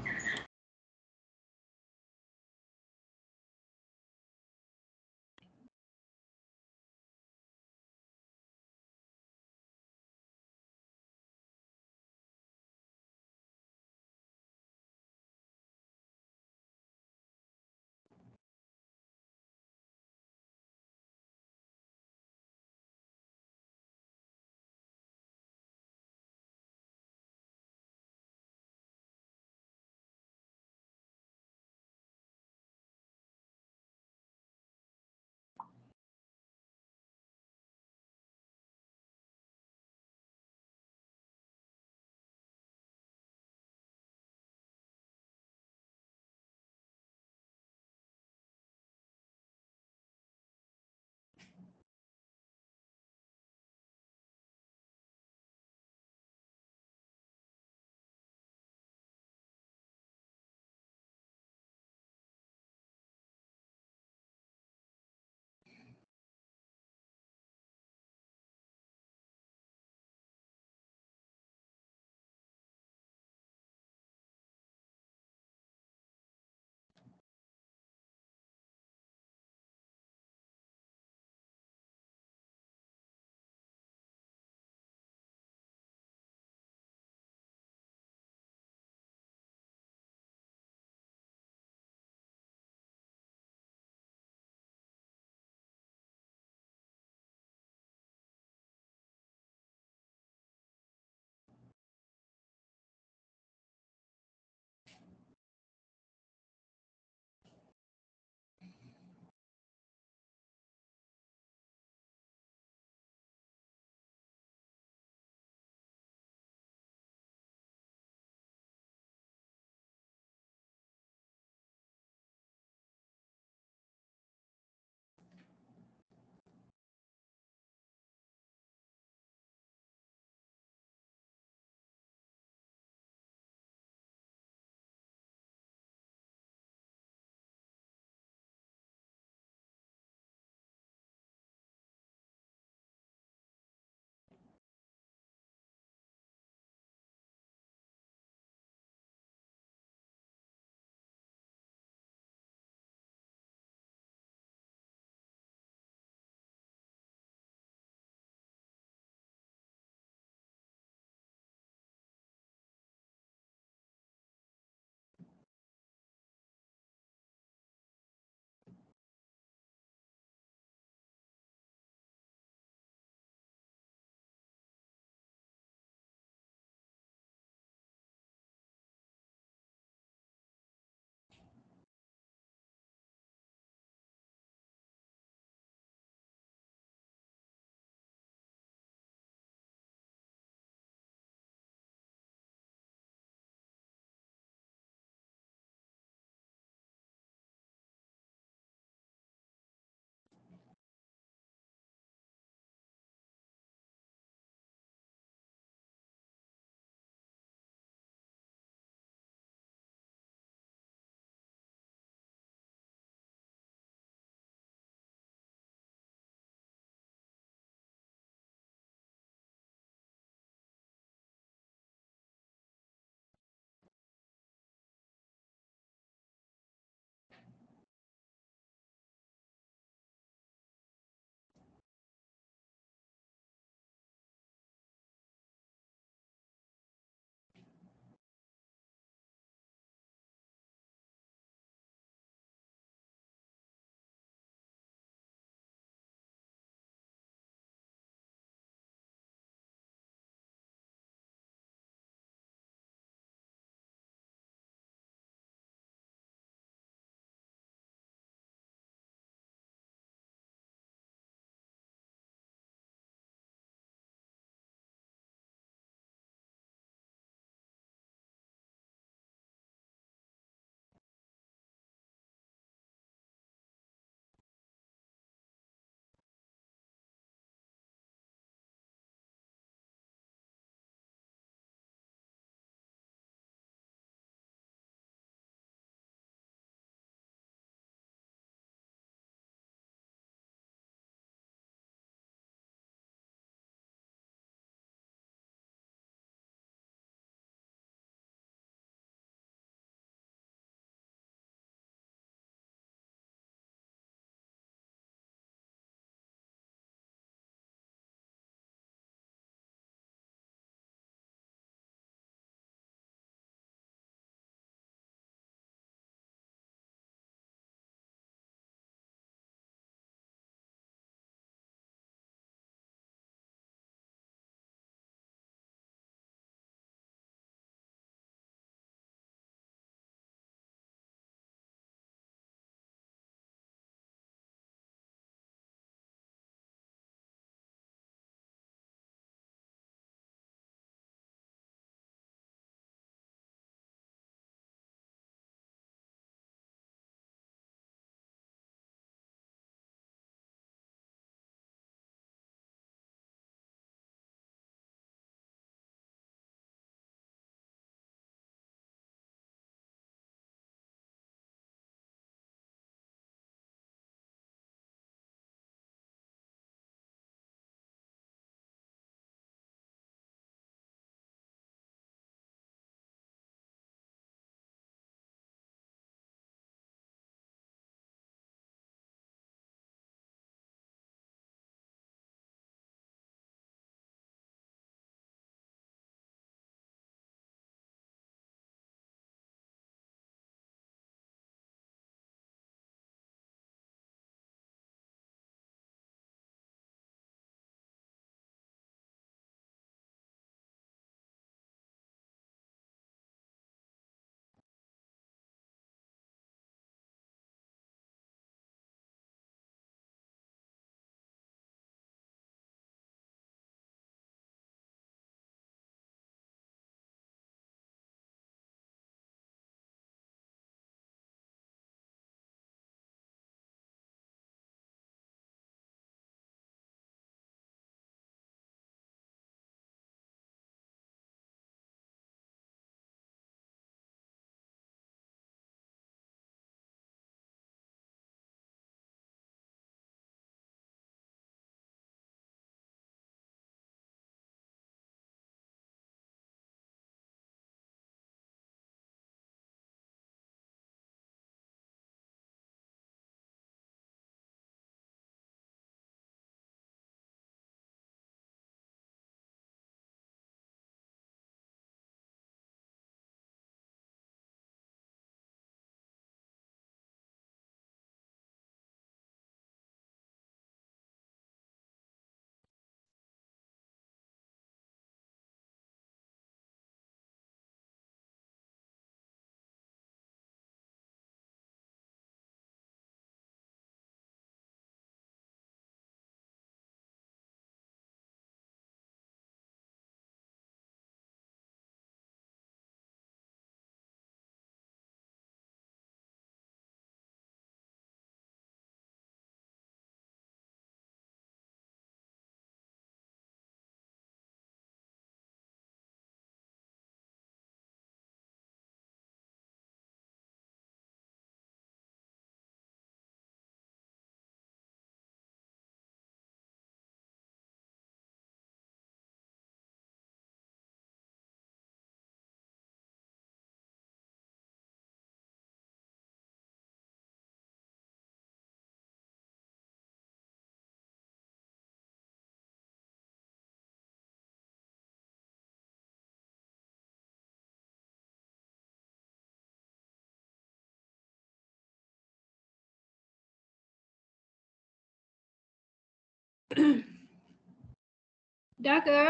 Dah ke?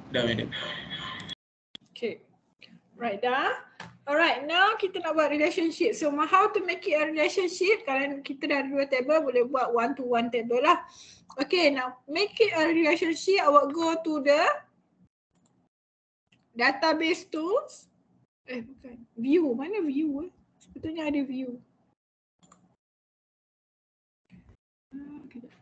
Dah, madam. Okay. Right, dah. Alright, now kita nak buat relationship. So, how to make it a relationship? Kalau kita dah ada 2 table, boleh buat 1-to-1 table lah. Okay, now make it a relationship. Awak go to the database tools. Bukan. View. Mana view? Sebetulnya ada view. Kejap.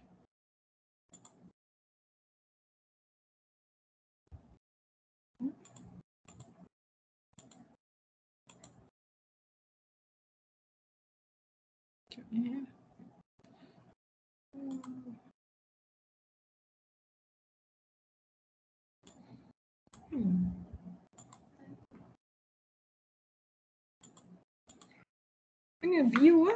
Mana view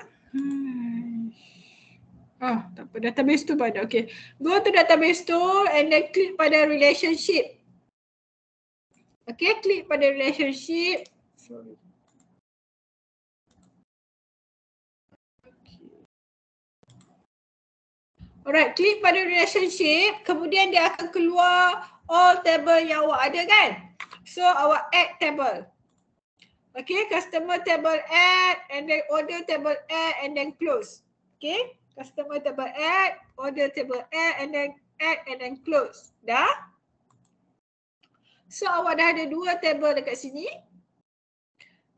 ah? Tak apa, database tu pada. Okay. Go to database tu and then klik pada relationship. Okay, klik pada relationship. Sorry. Alright, klik pada relationship. Kemudian dia akan keluar all table yang awak ada kan? So, awak add table. Okay, customer table add and then order table add and then close. Okay, customer table add, order table add and then close. Dah? So, awak dah ada 2 table dekat sini.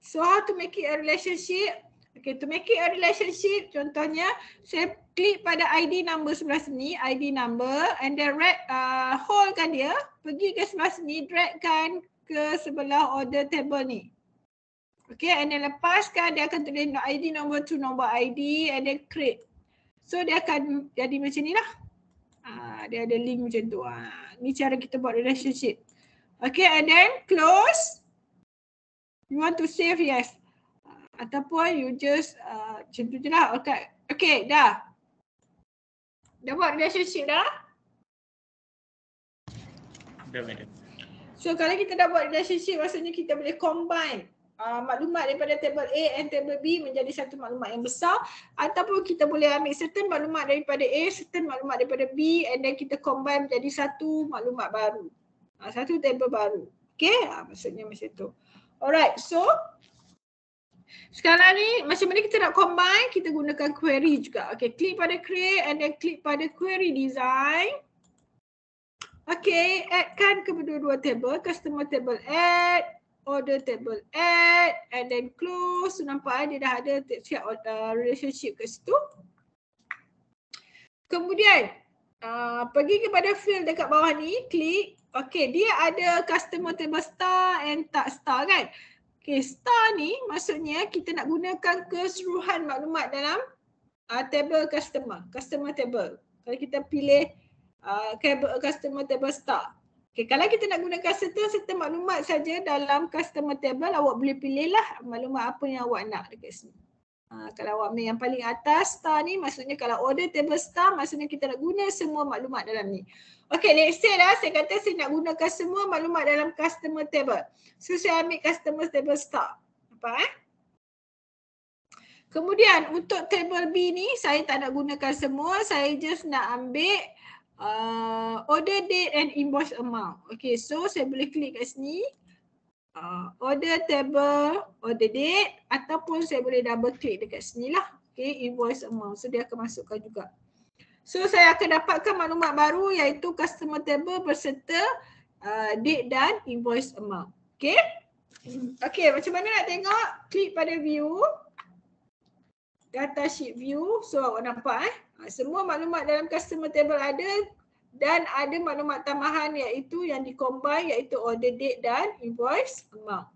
So, how to make it a relationship? Okay, to make it a relationship, contohnya saya klik pada ID number sebelah sini, ID number and then holdkan dia, pergi ke sebelah sini, dragkan ke sebelah order table ni. Okay, and then lepaskan, dia akan tulis ID number tu nombor ID and then create. So, dia akan jadi macam ni lah. Dia ada link macam tu. Ni cara kita buat relationship. Okay, and then close. You want to save, yes. Ataupun you just macam tu je lah. Okay, dah. Dah buat relationship dah? Dah, madam. So kalau kita dah buat relationship, maksudnya kita boleh combine maklumat daripada table A and table B menjadi satu maklumat yang besar, ataupun kita boleh ambil certain maklumat daripada A, certain maklumat daripada B and then kita combine menjadi satu maklumat baru. Satu table baru. Okay, maksudnya macam tu. Alright, so sekarang ni macam mana kita nak combine, kita gunakan query juga. Okay, klik pada create and then klik pada query design. Okay, addkan kedua-dua table, customer table add, order table add and then close. So, nampak dia dah ada relationship kat situ. Kemudian pergi kepada field dekat bawah ni, klik. Okay, dia ada customer table star and tak star kan? Okay, star ni maksudnya kita nak gunakan keseluruhan maklumat dalam table customer table. Kalau kita pilih customer table star. Okay, kalau kita nak gunakan serta maklumat saja dalam customer table, awak boleh pilihlah maklumat apa yang awak nak dekat sini. Kalau awak ambil yang paling atas star ni, maksudnya kalau order table star, maksudnya kita nak guna semua maklumat dalam ni. Okay, let's say lah, saya kata saya nak gunakan semua maklumat dalam customer table. So, saya ambil customer table star. Nampak Kemudian untuk table B ni, saya tak nak gunakan semua, saya just nak ambil order date and invoice amount. Okay, so saya boleh klik kat sini. Order table, order date ataupun saya boleh double klik dekat sini lah. Okay, invoice amount. So dia akan masukkan juga. So saya akan dapatkan maklumat baru iaitu customer table berserta date dan invoice amount. Okay. Okay, macam mana nak tengok? Klik pada view. Data sheet view. So awak nampak semua maklumat dalam customer table ada. Dan ada maklumat tambahan iaitu yang di-combine iaitu order date dan invoice amount.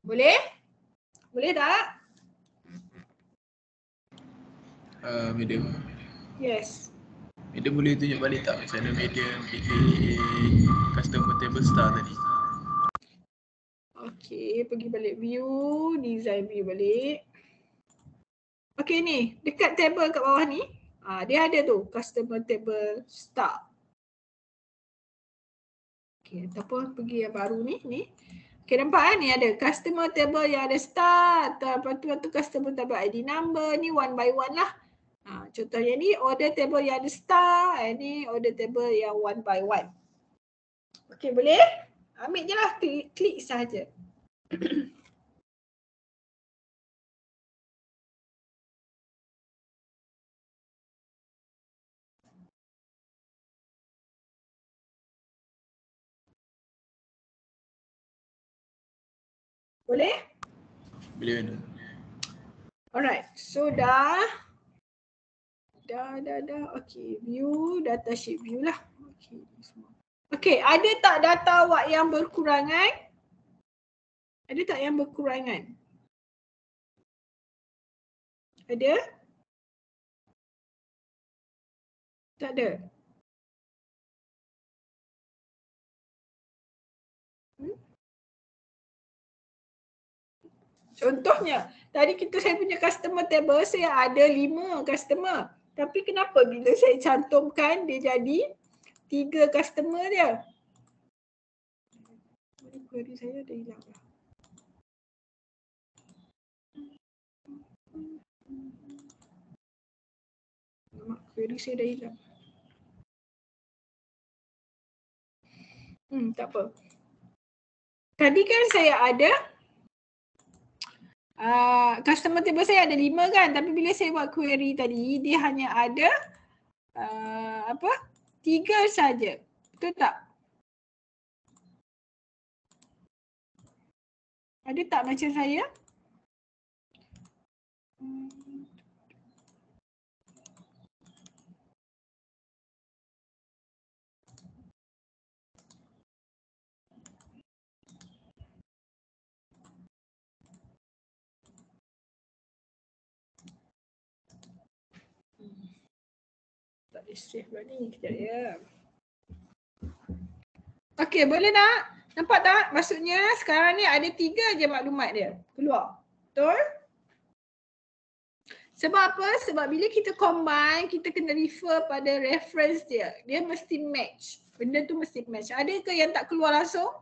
Boleh? Boleh tak? Madam. Yes. Madam boleh tunjuk balik tak macam mana madam pilih customer table star tadi? Okay, pergi balik view, design view balik. Okay ni, dekat table kat bawah ni. Dia ada tu customer table star. Okay, ataupun pergi yang baru ni. Okay, nampak kan ni ada customer table yang ada start, lepas tu customer table ID number, ni one by one lah. Contohnya ni order table yang ada start, ni order table yang one by one. Okay, boleh? Ambil je lah, klik sahaja. Boleh? Boleh Madam. Alright, so dah. Okay, view, data sheet view lah. Okay, semua. Okay, ada tak data awak yang berkurangan? Ada tak yang berkurangan? Ada? Tak ada? Contohnya, tadi saya punya customer table, saya ada 5 customer. Tapi kenapa bila saya cantumkan dia jadi 3 customer dia? Query saya dah hilang lah. Query saya dah hilang. Tak apa. Tadi kan saya ada customer table saya ada 5 kan, tapi bila saya buat query tadi dia hanya ada 3 saja. Betul tak? Ada tak macam saya? Tak boleh save pula ni, kejap ya. Okey, boleh tak? Nampak tak? Maksudnya sekarang ni ada 3 je maklumat dia keluar. Betul? Sebab apa? Sebab bila kita combine, kita kena refer pada reference dia. Dia mesti match. Benda tu mesti match. Ada ke yang tak keluar langsung?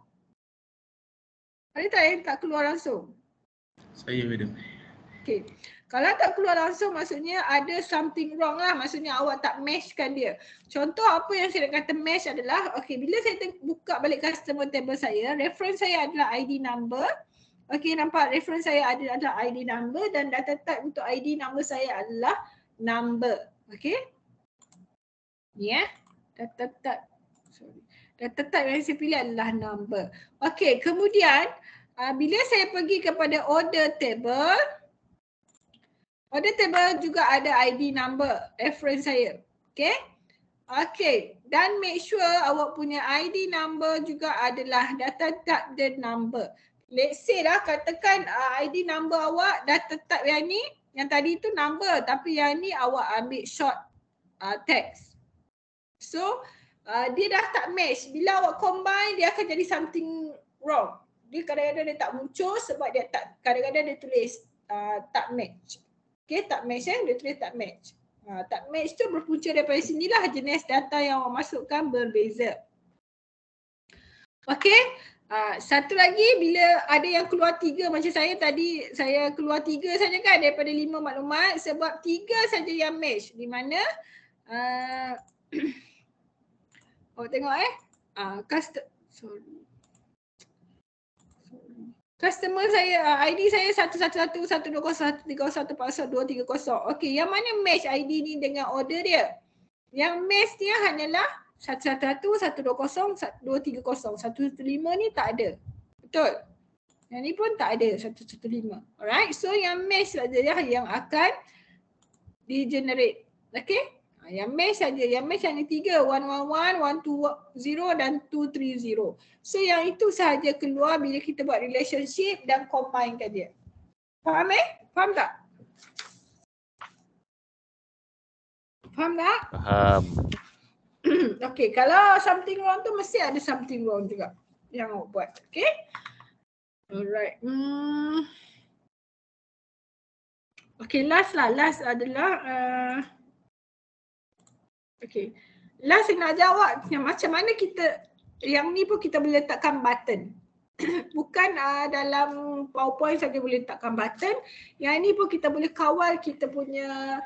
Ada tak yang tak keluar langsung? Saya Madam. Okay. Kalau tak keluar langsung maksudnya ada something wrong lah. Maksudnya awak tak matchkan dia. Contoh apa yang saya nak kata match adalah, okay, bila saya buka balik customer table saya, reference saya adalah ID number. Okay, nampak reference saya adalah ID number dan data type untuk ID number saya adalah number. Okay. Ni data type. Data type yang saya pilih adalah number. Okay, kemudian bila saya pergi kepada order table, order table juga ada ID number reference saya. Okay. Okay. Dan make sure awak punya ID number juga adalah data type dan number. Let's say lah katakan ID number awak data type yang ni, yang tadi tu number tapi yang ni awak ambil short text. So dia dah tak match. Bila awak combine dia akan jadi something wrong. Dia kadang-kadang dia tak muncul sebab dia tak, kadang-kadang dia tulis tak match. Okay, tak match dia tulis tak match. Tak match tu berpunca daripada sinilah jenis data yang awak masukkan berbeza. Okay, satu lagi bila ada yang keluar 3 macam saya tadi, saya keluar 3 saja kan daripada 5 maklumat sebab 3 saja yang match. Di mana tengok customer saya, ID saya 111-120-130-141-230. Okey, yang mana match ID ni dengan order dia? Yang match dia hanyalah 111-120-130. 115 ni tak ada. Betul? Yang ni pun tak ada 115. Alright, so yang match saja yang akan di-generate. Okey? Yang match saja, yang match hanya 3, 111, 120 dan 230. So yang itu sahaja keluar bila kita buat relationship dan combinekan dia. Faham Faham tak? Faham tak? Faham. Okay, kalau something wrong tu mesti ada something wrong juga yang awak buat. Okay? Alright. Okay, last adalah okay. Last saya nak jawab yang macam mana kita, yang ni pun kita boleh letakkan button. Bukan dalam PowerPoint saja boleh letakkan button. Yang ni pun kita boleh kawal kita punya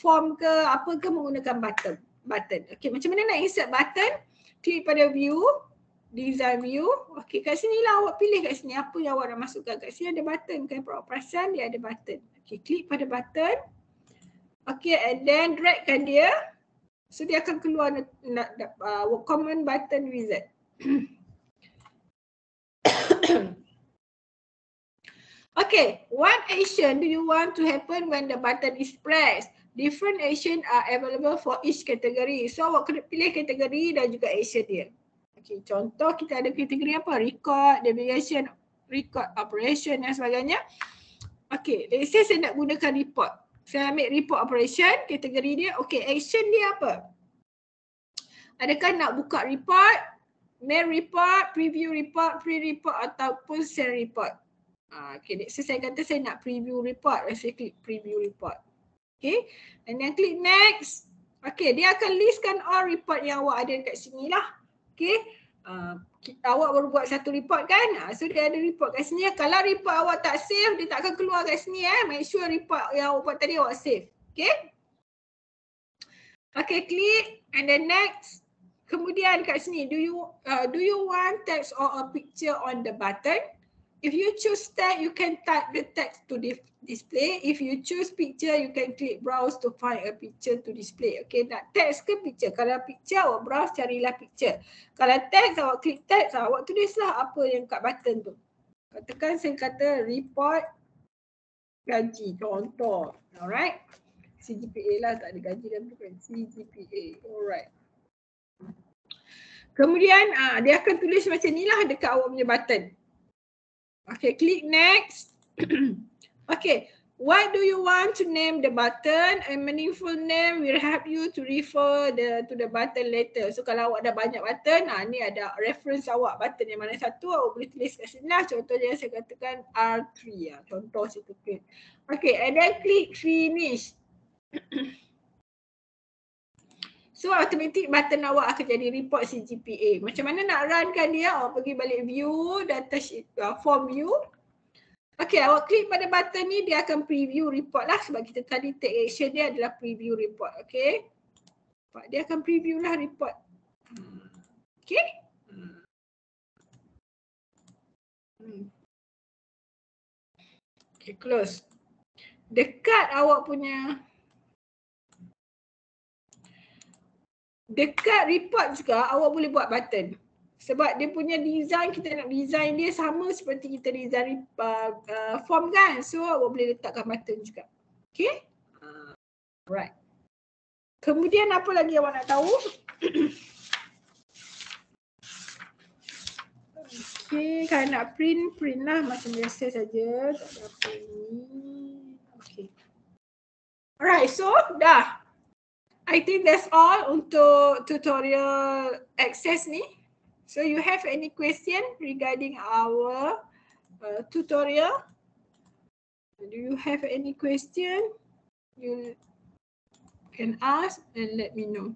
form ke apa ke menggunakan button. Okay, macam mana nak insert button? Klik pada view, design view. Okay, kat sini lah awak pilih kat sini apa yang awak nak masukkan. Kat sini ada button kan, awak perasan dia ada button. Okay, klik pada button. Okay, and then dragkan dia. So dia akan keluar common button wizard. Okay, what action do you want to happen when the button is pressed? Different action are available for each category. So awak kena pilih kategori dan juga action dia. Okay, contoh kita ada kategori apa? Record, navigation, record operation dan sebagainya. Okay, let's say saya nak gunakan report. Saya ambil report operation, kategori dia. Okay, action dia apa? Adakah nak buka report, main report, preview report, pre-report ataupun send report? Okay, so saya kata saya nak preview report. Saya klik preview report. Okay, and then klik next. Okay, dia akan listkan all report yang awak ada dekat sini lah. Okay, awak baru buat satu report kan? So dia ada report kat sini. Kalau report awak tak save, dia tak akan keluar kat sini. Make sure report yang awak buat tadi awak save. Okay. Okay, klik and then next. Kemudian kat sini, do you want text or a picture on the button? If you choose text, you can type the text to display. If you choose picture, you can click browse to find a picture to display. Okay, nak text ke picture? Kalau picture, awak browse carilah picture. Kalau text, awak klik text, awak tulislah apa yang kat button tu. Katakan saya kata report gaji, contoh. Alright. CGPA lah, tak ada gaji dalam tu kan. CGPA, alright. Kemudian dia akan tulis macam ni lah dekat awak punya button. Okay, click next. Okay, what do you want to name the button? A meaningful name will help you to refer to the button later. So kalau awak ada banyak button, ni ada reference awak button yang mana satu, awak boleh tulis kat sini lah. Contohnya saya katakan R3 lah. Contoh situ klik. Okay, and then click finish. So automatic button awak akan jadi report CGPA. Macam mana nak runkan dia? Awak pergi balik view, data sheet, form view. Okay, awak klik pada button ni, dia akan preview report lah sebab kita tadi take action dia adalah preview report. Okay. Dia akan preview lah report. Okay. Okay, close. Dekat awak punya dekat report juga awak boleh buat button. Sebab dia punya design, kita nak design dia sama seperti kita design form kan. So awak boleh letakkan button juga. Okay. Alright. Kemudian apa lagi awak nak tahu? Okay, kalau nak print lah macam biasa saja. Tak ada apa ni. Okay. Alright, so dah. I think that's all untuk tutorial access ni. So you have any question regarding our tutorial? Do you have any question? You can ask and let me know.